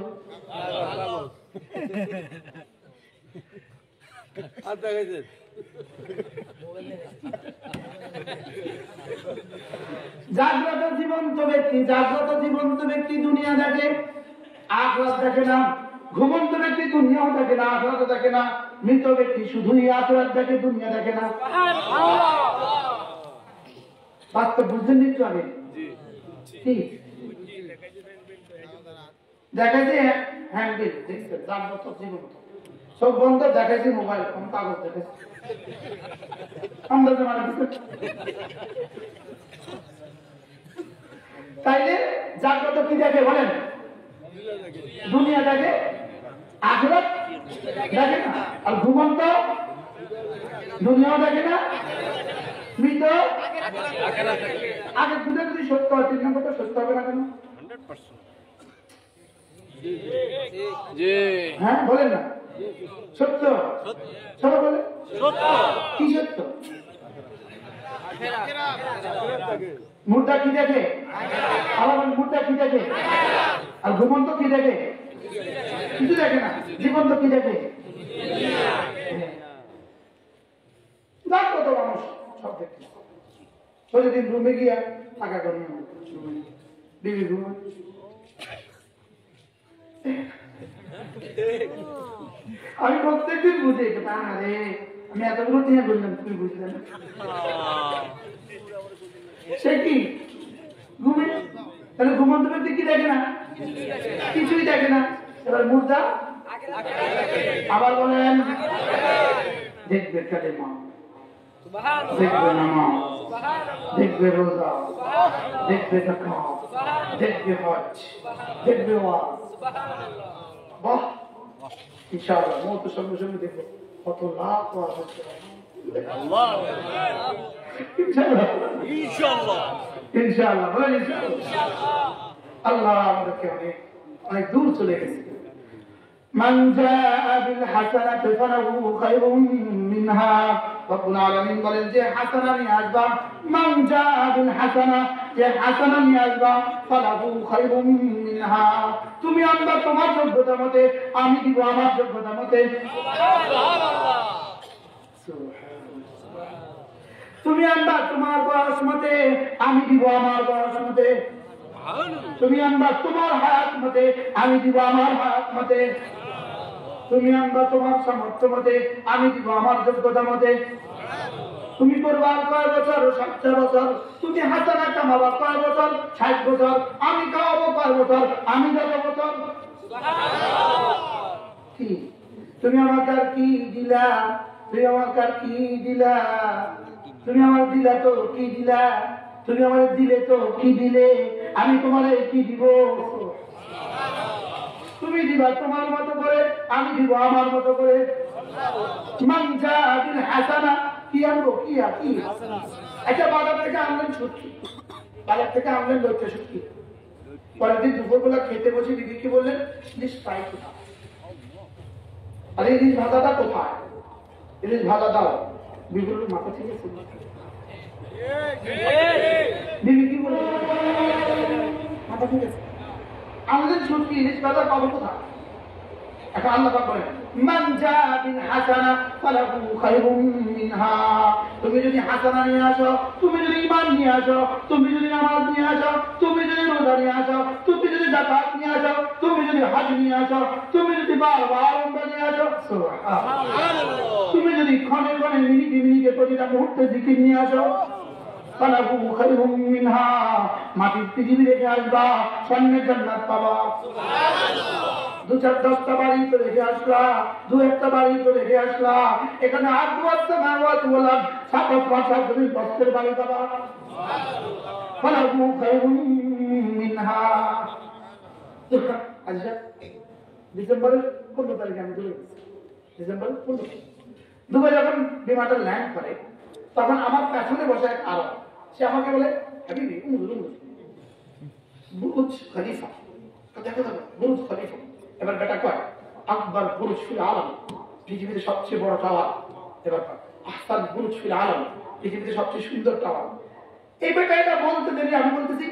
জাগ্রত জীবন্ত ব্যক্তি দুনিয়া দেখে, আখিরাত দেখে না। ঘুমন্ত ব্যক্তি দুনিয়াও দেখে না, আখিরাত দেখে না। মৃত ব্যক্তি শুধুই আখিরাত দেখে, দুনিয়া দেখে না। বাস্তব বুঝলেন একটু আগে? দেখাইছে হ্যান্ডেল, দেখছেন জাগ্রত জীবন্ত, সব বন্ধ। দেখাইছে মোবাইল ফোন, কাগজ দেখাইছে, আন্দাজে মারা গেছে। তাইলে জাগ্রত কি দেখে বলেন? দুনিয়া দেখে, আখিরাত দেখে না। আর ঘুমন্ত দুনিয়াও দেখে না, মৃত আগে দুটো যদি সত্য হয় 3 নম্বরটা সত্য হবে না কেন? 100%। জি। হ্যাঁ বলেন না, সত্য সবাই বলে সত্য। কি সত্য? মুর্দা কি দেখে? আবার মুর্দা কি দেখে? আর ঘুমন্ত কি দেখে? কিছু দেখে না। জীবন্ত কি দেখে? কত মানুষ সব দেখে। প্রতিদিন রুমে গিয়া টাকা করে বিবি ঘুমা। আমি প্রত্যেকদিন বুঝি আরে আমি এতগুলো টিয়া বললাম তুমি বুঝলে না। সে কি ঘুমে? তাহলে ঘুমন্ত ব্যক্তি কি দেখে না? কিছুই দেখে না। এবার মুর্দা আবার বলেন দেখবে কালেমা, দেখবে নামাজ, দেখবে রোজা, দেখবে যাকাত, দেখবে হজ, দেখবে ওয়াজ। বাহ, ইনশাআল্লাহ মওতের সঙ্গে সঙ্গে দেখো কত লাখ ওয়াজ হচ্ছে। আল্লাহ। ইনশাআল্লাহ ইনশাআল্লাহ। ইনশাআল্লাহ বলেন ইনশাআল্লাহ। আল্লাহ আমাদেরকে অনেক অনেক দূর চলে গেছে। মান জাআ বিল হাসানাতি ফালাহু খায়রুম মিনহা। রব্বুল আলামিন বলেন যে হাসানা নিয়ে আসবা, মান জাআ বিল হাসানা, যে হাসানা নিয়ে আসবা, ফালাহু খায়রুম মিনহা। তুমি আনবা তোমার যোগ্যতা মতে, আমি দিব আমার যোগ্যতা মতে। সুবহানাল্লাহ। তুমি আনবা তোমার বয়স মতে, আমি দিব আমার বয়স মতে। তুমি আনবা তোমার হায়াত মতে, আমি দিব আমার হায়াত মতে। তুমি আনবা তোমার সামর্থ্য মতে, আমি দিব আমার যোগ্যতা মতে। তুমি করবা কয় বছর? 60 বছর। তুমি হাসানা কামাবা কয় বছর? 60 বছর। আমি খাওয়াবো কয় বছর? আমি দেবো বছর। কি তুমি আমাকে আর কি দিলা? তুমি আমাকে আর কি দিলা? তুমি আমার দিলা তো কি দিলা? তুমি আমার দিলে তো কি দিলে? আমি তোমারে কি দিব? তুমি দিবা তোমার মতো করে, আমি দিব আমার মতো করে। মান জাআ বিল হাসানা, কি আনবো? কি কি? আচ্ছা বাজার থেকে আনলেন শুটকি, বাজার থেকে আনলেন লইট্টা শুটকি। পরের দিন দুপুরবেলা খেতে বসে দিদিকে বললেন ইলিশ ফ্রাই কোথায়? আরে ইলিশ ভাজাটা কোথায়? ইলিশ ভাজা দাও। বিপুল মাথা থেকে দিদি কি বলবে? মাথা ঠিক আছে। আমাদের শুটকি ইলিশ ভাজা পাবো কোথায়? এখন আল্লাহ পাক বলেন মান জাআ বিল হাসানা ফালাহু খায়রুম মিনহা। তুমি যদি হাসানা নিয়ে আসো, তুমি যদি ঈমান নিয়ে আসো, তুমি যদি নামাজ নিয়ে আসো, তুমি যদি রোজা নিয়ে আসো, তুমি যদি যাকাত নিয়ে আসো, তুমি যদি হজ নিয়ে আসো, তুমি যদি বারবার উমরা নিয়ে আসো, সুবহানাল্লাহ, তুমি যদি ক্ষণে ক্ষণে মিনিটে মিনিটে প্রতিটা মুহূর্তে জিকির নিয়ে আসো, ফালাহু খায়রুম মিনহা। মাটির পৃথিবী রেখে আসবা, স্বর্ণের জান্নাত পাবা। সুবহানাল্লাহ। 2-4-10টা বাড়ি তো রেখে আসলা, 2-1টা বাড়ি তো রেখে আসলা। এখানে আর 7 জমির বস্তের বাড়ি পাবা। ফালাহু খায়রুম মিনহা। আচ্ছা ডিসেম্বরের 15 তারিখে আমি দুবাই গেছি। ডিসেম্বরের 15 দুবাই যখন বিমানটা ল্যান্ড করে, তখন আমার পেছনে বসে এক আরব, সে আমাকে বলে হাবিবি বুরুজ খলিফা। দেখো দেখো বুরুজ খলিফা। এবার বেটা কয় আকবর বুরুজ ফিল আলম, পৃথিবীতে সবচেয়ে বড় টাওয়ার। এবার আহসান বুরুজ ফিল আলম, পৃথিবীতে সবচেয়ে সুন্দর টাওয়ার। এই বেটা এটা বলতে দেরি আমি বলতেছি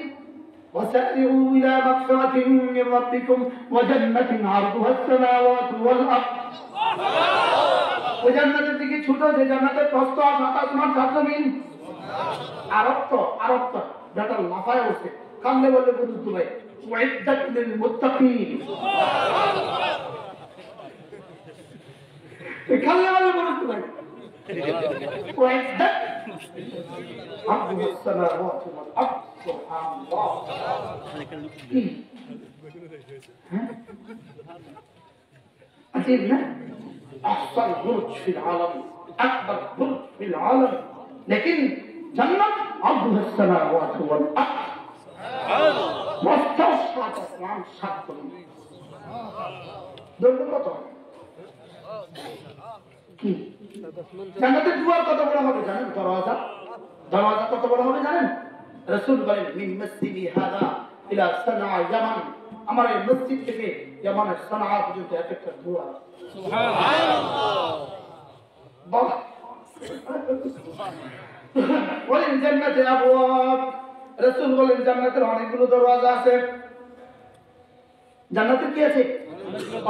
وسارعوا إلى مغفرة من ربكم وجنة عرضها السماوات والأرض। ওই জান্নাতের দিকে ছুটো যে জান্নাতের প্রস্থ 7 আসমান 7 জমিন। আরব তো বেটা লাফায় উঠে কান্দে বললে বুঝু দুবাই ওয়াইদাত লিল মুত্তাকিন। কান্দে বললে বুঝু দুবাই ওয়াইদাত আরদুহা সামাওয়াতু ওয়াল আরদ। সুবহানাল্লাহ। কি আজীব না? أحسن برج في العالم، أكبر برج في العالم، لكن جنة عرضها السماوات والأرض. واستوسعت أسمان شط দৈর্ঘ্য কত? কি জান্নাতের দুয়ার কত বড় হবে জানেন? দরজা দরওয়াজা কত বড় হবে জানেন? রাসূল বলেন মিন মসজিদি হাদা ইলা সানআ ইয়ামান, আমার এই মসজিদ থেকে ইয়ামানের সানআ পর্যন্ত এক একটা দূর। সুবহানাল্লাহ। বাহ। বলেন জান্নাতে আবওয়াব, রাসূল বলেন জান্নাতের অনেকগুলো দরওয়াজা আছে। জান্নাতে কি আছে?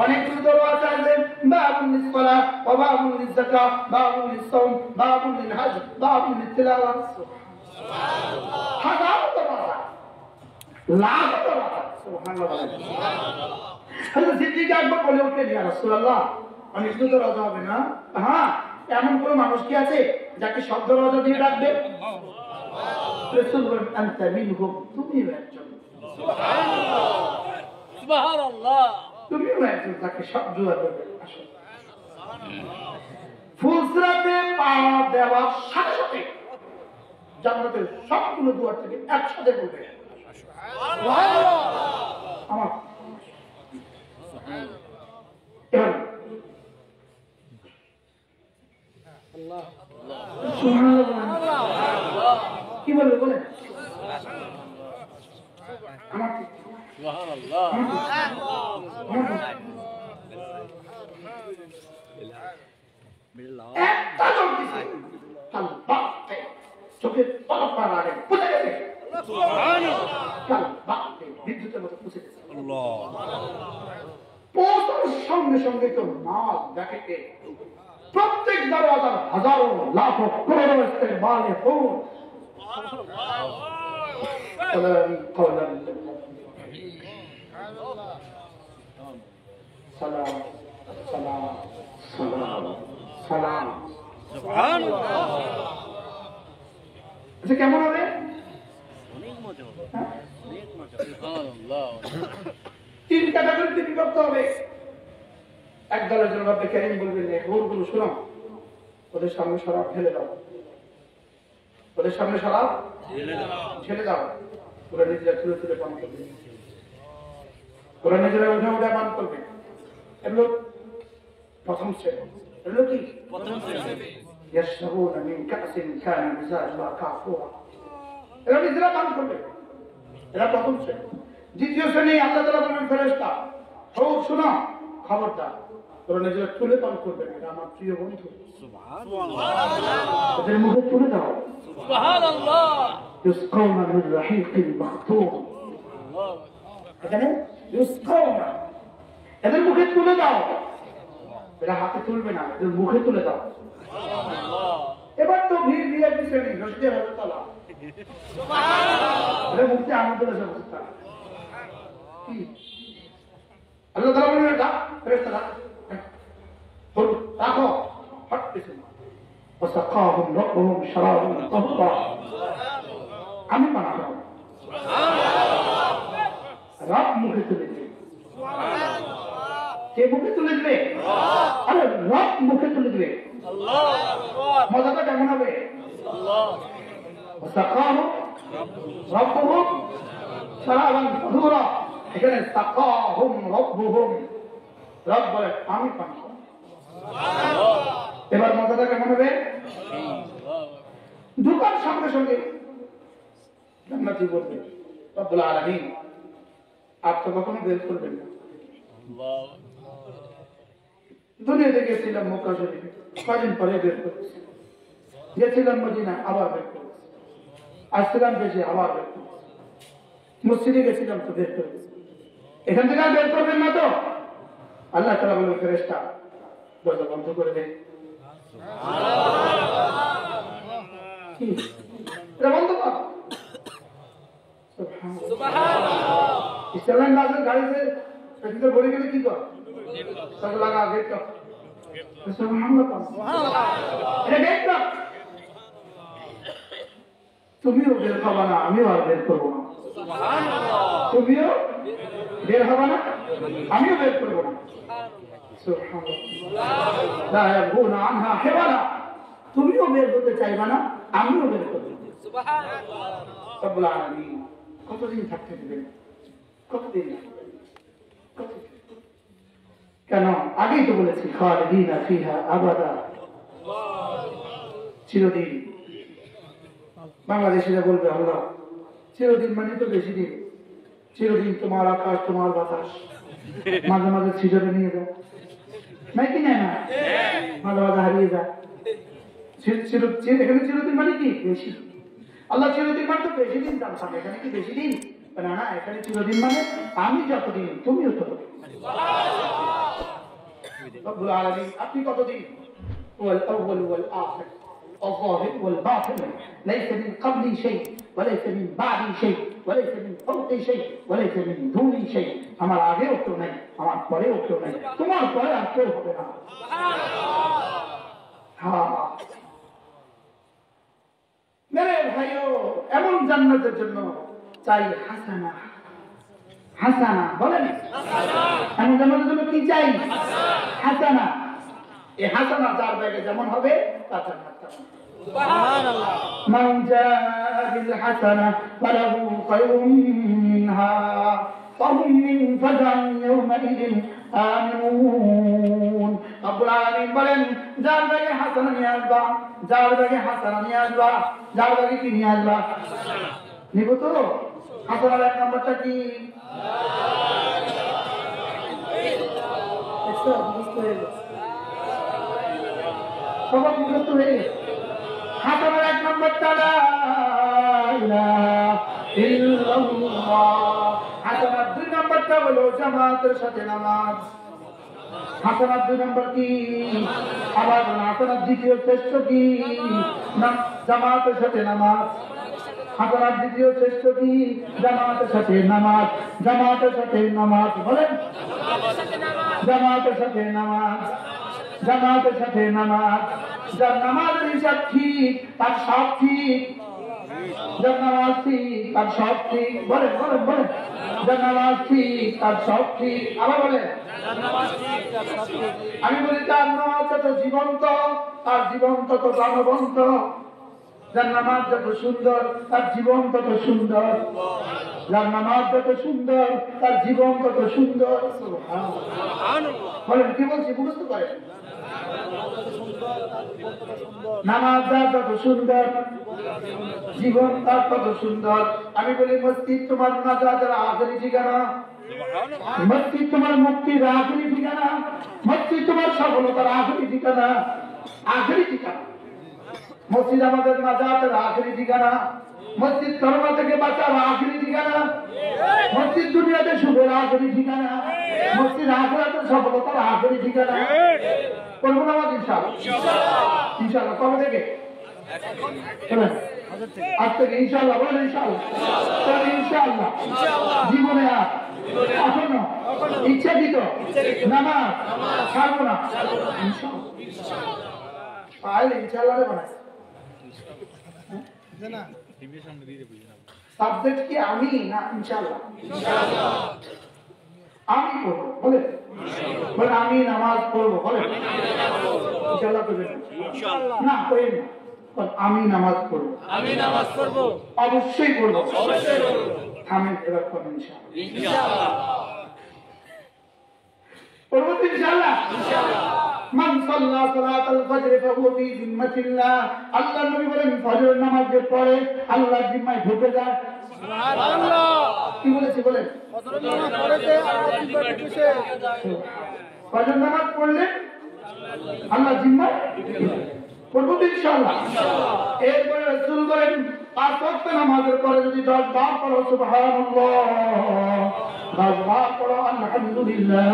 অনেকগুলো দরওয়াজা আছে। বাবুল লিসসালাহ ওয়া বাবুল লিযাকাত, বাবুল লিসসাওম, বাবুল লিলহজ, বাবুল লিতিলাওয়াত। সুবহানাল্লাহ। হাজারো দরওয়াজা, লাখো দরওয়াজা। সুবহানাল্লাহ। হযরত সিদ্দিক আকবর বলে উঠলেন, ইয়া রাসূলুল্লাহ, অনেকগুলো দরওয়াজা হবে না? হ্যাঁ, এমন কোন মানুষ কি আছে যাকে সব দরওয়াজা দিয়ে ডাকবে? রাসূল বলেন আনতা মিনহুম, তুমিও একজন। সুবহানাল্লাহ। তুমিও একজন তাকে সব দুয়ার দেবে। আসো। ফুলসরাতে পা দেওয়ার সাথে সাথে জান্নাতের সবগুলো দুয়ার থেকে একসাথে বলবে আমার। এবার কি বলবে বলে আমার সুবহানাল্লাহ। একটা লোক দিছে কাল বাপে চোখের পলক আগে পুষে গেছে। কাল বাপে বিদ্যুতের মতো পুষে গেছে। পৌঁছার সঙ্গে সঙ্গে তো মাল দেখে প্রত্যেক দরওয়াজার হাজারো লাখো করোড়ো ইস্তেকবালে ফোন। সালাম সালাম সালাম সালাম। আচ্ছা কেমন হবে? অনেক মজা হবে, অনেক মজা। সুবহানাল্লাহ। তিন ক্যাটাগরিতে বিভক্ত হবে। এক দলের জন্য রব্বে কারীম বলবেন, হুরগুলো শোনো, ওদের সামনে শরাব ঢেলে দাও, ওদের সামনে শরাব ঢেলে দাও। ওরা নিজেরা তুলে তুলে পান করবে, ওরা নিজেরা উঠে উঠে পান করবে। এগুলো প্রথম শ্রেণী। এগুলো কি? يشربون من كأس كان مزاجها كافورا। এরা নিজেরা পান করবে, এরা প্রথম শ্রেণী। দ্বিতীয় শ্রেণী আল্লাহ তাআলা বলেন ফেরেশতা, হোক শোনো, খবরদার, তোরা নিজেরা তুলে পান করবে, এটা আমার প্রিয় বন্ধু। সুবহানাল্লাহ। ওদের মুখে তুলে দাও। সুবহানাল্লাহ। يسقون من رحيق مختوم। এখানে يسقون, এদের মুখে তুলে দাও। এরা হাতে তুলবে না, এদের মুখে তুলে দাও। এবার তো ভিড় দিয়ে শ্রেণী রশিদের হযরতলা সুবহানাল্লাহ। এরা মুখে আনন্দ এসে বসে। কি আল্লাহ তাআলা বলেন, এটা ফেরেশতারা রাখো, হট পিছু। وسقاهم ربهم شرابا طهورا। আমি পান করব। রব মুখে তুলে দিবে। কে মুখে তুলে দিবে? আরে রব মুখে তুলে দিবে। আল্লাহু আকবার। মজাটা কেমন হবে? আল্লাহ। وسقاهم ربهم شرابا طهورا। এখানে সাকাহুম রব্বুহুম, রব বলে আমি পান করব। এবার মজাটা কেমন হবে? দোকান সঙ্গে সঙ্গে জান্নাতি বলবে, রব্বুল আলামিন আর তো কখনো বের করবেন না। দুনিয়াতে গেছিলাম মক্কা শরীফে, কদিন পরে বের করেছি। গেছিলাম মদিনা, আবার বের করেছি। আসছিলাম দেশে, আবার বের করেছি। মসজিদে গেছিলাম তো বের করেছি। এখান থেকে আর বের করবেন না তো? আল্লাহ তাআলা বলবেন, ফেরেশতা দরজা বন্ধ করে দে। কি এটা বন্ধ কর। সুবহানাল্লাহ। ইসলাম বাজার গাড়িতে পেছনে বলে গেলে কি কর? সব লাগা গেট কর। সুবহানাল্লাহ। এটা গেট কর। তুমিও বের হবা না, আমিও আর বের করবো না। তুমিও বের হবা না, আমিও বের করবো না। তুমিও বের করতে চাইবা না, আমিও বের করবো। কতদিন থাকতে দেবেন? কতদিন? কেন আগেই তো বলেছি, খালিদিনা ফিহা আবাদা, চিরদিন। বাংলাদেশিরা বলবে আল্লাহ চিরদিন মানে তো বেশি দিন, চিরদিন তোমার আকাশ তোমার বাতাস, মাঝে মাঝে ছিজরে নিয়ে যাও নাকি না, মাঝে মাঝে হারিয়ে যায়। এখানে চিরদিন মানে কি বেশি, আল্লাহ চিরদিন মানে তো বেশি দিন জানতাম, এখানে কি বেশি দিন না, না এখানে চিরদিন মানে আমি যতদিন তুমিও ততদিন। রব্বুল আলামিন আপনি কতদিন? হুয়াল আউয়াল ওয়াল আখির الظاهر والباطن ليس من قبلي شيء وليس من بعدي شيء وليس من فوقي شيء وليس من دوني شيء। আমার আগেও কেউ নাই, আমার পরেও কেউ নাই, তোমার পরে আর কেউ হবে না। মেরে ভাইও এমন জান্নাতের জন্য চাই হাসানা, হাসানা বলেন, এমন জান্নাতের জন্য কি চাই? হাসানা। এই হাসানা যার ব্যাগে যেমন হবে তার জান্নাত তেমন। من جاء بالحسنة فله خير منها وهم من فزع يومئذ آمنون। رب العالمين বলেন যার ব্যাগে হাসানা নিয়ে আসবা, যার ব্যাগে হাসানা নিয়ে আসবা, যার ব্যাগে কি নিয়ে আসবা? নিব তো? হাসানার এক নম্বরটা কি? সবার মুখস্থ হয়ে গেছে। হাসানার এক নম্বরটা লা ইলাহা ইল্লাল্লাহ। হাসানার দুই নম্বরটা হলো জামাতের সাথে নামাজ। হাসানার দুই নম্বর কি? আবার হাসানার দ্বিতীয় শ্রেষ্ঠ কি? জামাতের সাথে নামাজ। হাসানার দ্বিতীয় শ্রেষ্ঠ কি? জামাতের সাথে নামাজ। জামাতের সাথে নামাজ বলেন, জামাতের সাথে নামাজ, জামাতের সাথে নামাজ। যার নামাজের হিসাব ঠিক তার সব ঠিক, যার নামাজ ঠিক তার সব ঠিক। বলেন বলেন বলেন, যার নামাজ ঠিক তার সব ঠিক। আবার বলেন, আমি বলি যার নামাজ যত জীবন্ত তার জীবন তত প্রাণবন্ত, যার নামাজ যত সুন্দর তার জীবন তত সুন্দর, যার নামাজ যত সুন্দর তার জীবন তত সুন্দর। বলেন কি বলছি মুখস্থ করেন? নামাজ যার তত সুন্দর জীবন তার তত সুন্দর। আমি বলি মসজিদ তোমার নাজাতের আখেরি ঠিকানা, মসজিদ তোমার মুক্তির আখেরি ঠিকানা, মসজিদ তোমার সফলতার আখেরি ঠিকানা, আখেরি ঠিকানা। মসজিদ আমাদের নাজাতের আখেরি ঠিকানা, মসজিদ করোনা থেকে বাঁচার আখেরি ঠিকানা, মসজিদ দুনিয়াতে সুখের আখেরি ঠিকানা, মসজিদ আখিরাতের সফলতার আখেরি ঠিকানা। করবো না আমাদের ইনশাআল্লাহ? ইনশাআল্লাহ কবে থেকে? আজ থেকে ইনশাআল্লাহ। বলেন ইনশাআল্লাহ। ইনশাআল্লাহ জীবনে আর কখনো ইচ্ছাকৃত নামাজ ছাড়বো না। ইনশাআল্লাহ বানাইছে সাবজেক্ট কি আমি না ইনশাআল্লাহ? আমি পড়বো। বলে বলে আমি নামাজ পড়বো। বলে ইনশাআল্লাহ করবেন না? করেন না, আমি নামাজ পড়বো। আমি নামাজ পড়বো, অবশ্যই পড়বো। থামেন এবার পড়বেন ইনশাআল্লাহ। পড়বো তো ইনশাআল্লাহ। মান সাল্লা সালাতাল ফজর ফাহুয়া ফি জিম্মাতিল্লাহ। আল্লাহ নবী বলেন ফজরের নামাজ যে পড়ে আল্লাহর জিম্মায় ঢুকে যায়। সুবহানাল্লাহ। কি বলেছে বলেন? ফজরের নামাজ পড়েছে আল্লাহর জিম্মায় ঢুকেছে। ফজর নামাজ পড়লে আল্লাহর জিম্মায় পড়বো তো ইনশাআল্লাহ। এরপরে রাসূল বলেন 5 ওয়াক্ত নামাজের পরে যদি 10 বার পড়ো সুবহানাল্লাহ, 10 বার পড়ো আলহামদুলিল্লাহ,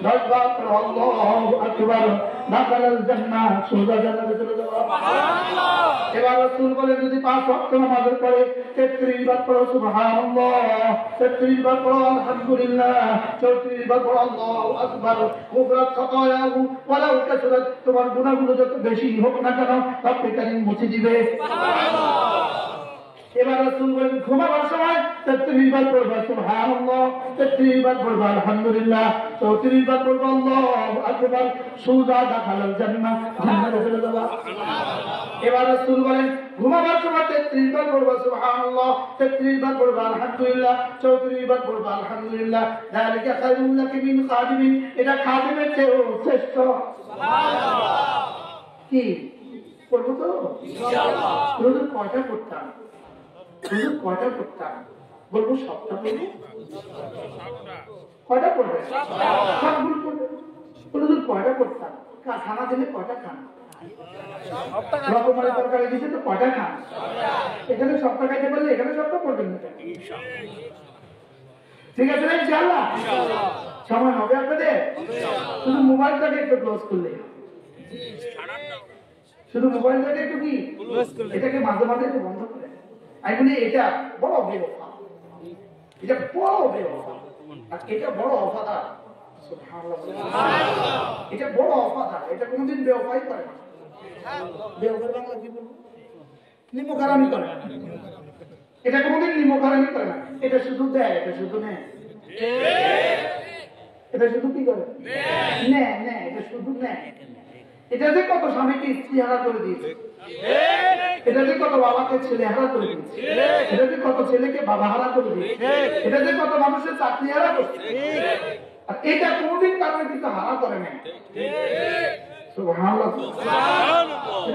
10 বার পড়ো আল্লাহু আকবার, দাখালাল জান্নাহ, সোজা জান্নাতে চলে যাবে। সুবহানাল্লাহ। এবার রাসূল বলেন যদি 5 ওয়াক্ত নামাজের পরে 33 বার পড়ো সুবহানাল্লাহ, 33 বার পড়ো আলহামদুলিল্লাহ, 34 বার পড়ো আল্লাহু আকবার, গুফরাত খাতায়াহু ওয়ালাউ কাসরাত। তোমার গুনাহগুলো যত বেশি হোক না কেন রব্বে কারীম মুছে দিবে। সুবহানাল্লাহ। এবার রাসূল বলেন ঘুমাবার সময় 33 বার পড়বা সুবহানাল্লাহ, 33 বার পড়বা আলহামদুলিল্লাহ, 34 বার পড়বা আল্লাহু আকবার, সোজা দাখালাল জান্নাহ, জান্নাতে চলে যাবা। এবার রাসূল বলেন ঘুমাবার সময় 33 বার পড়বা সুবহানাল্লাহ, 33 বার পড়বা আলহামদুলিল্লাহ, 34 বার পড়বা আলহামদুলিল্লাহ। যালিকা খায়রুল লাকি মিন খাদিমিন। এটা খাদিমের চেয়েও শ্রেষ্ঠ। সুবহানাল্লাহ। কি করবো তো? হুজুর কয়টা করতাম? হুজুর কয়টা করতাম? বলবো সবটা করবো। কয়টা করবে? সবগুলো করবে। হুজুর কয়টা করতাম? খানা দিলে কয়টা খান? রকমারি তরকারি দিতে তো কয়টা খান? এখানে সবটা খাইতে পারলে এখানে সবটা করবেন না। ঠিক আছে না ইনশাআল্লাহ? সময় হবে আপনাদের? শুধু মোবাইলটাকে একটু ক্লোজ করলে, শুধু মোবাইলটাকে একটু কি এটাকে মাঝে মাঝে একটু বন্ধ করে। আমি বলি এটা বড় বেওফা, এটা বড় বেওফা, আর এটা বড় অফাদার। সুবহানাল্লাহ, এটা বড় অফাদার, এটা কোনোদিন বেওফাই করে না। বেওফার বাংলা কি বলবো? নিমুখারামি করে না। এটা কোনোদিন নিমুখারামি করে না। এটা শুধু দেয়, এটা শুধু নেয়। এটা শুধু কি করে? নেয়, নেয়, এটা শুধু নেয়। এটা যে কত স্বামীকে স্ত্রী হারা করে দিয়েছে, এটা যে কত বাবাকে ছেলে হারা করে দিয়েছে, এটা যে কত ছেলেকে বাবা হারা করে দিয়েছে, এটা যে কত মানুষের চাকরি হারা করছে, আর এটা কোনোদিন কারণে কিন্তু হারা করে না। সুবহানাল্লাহ। এটা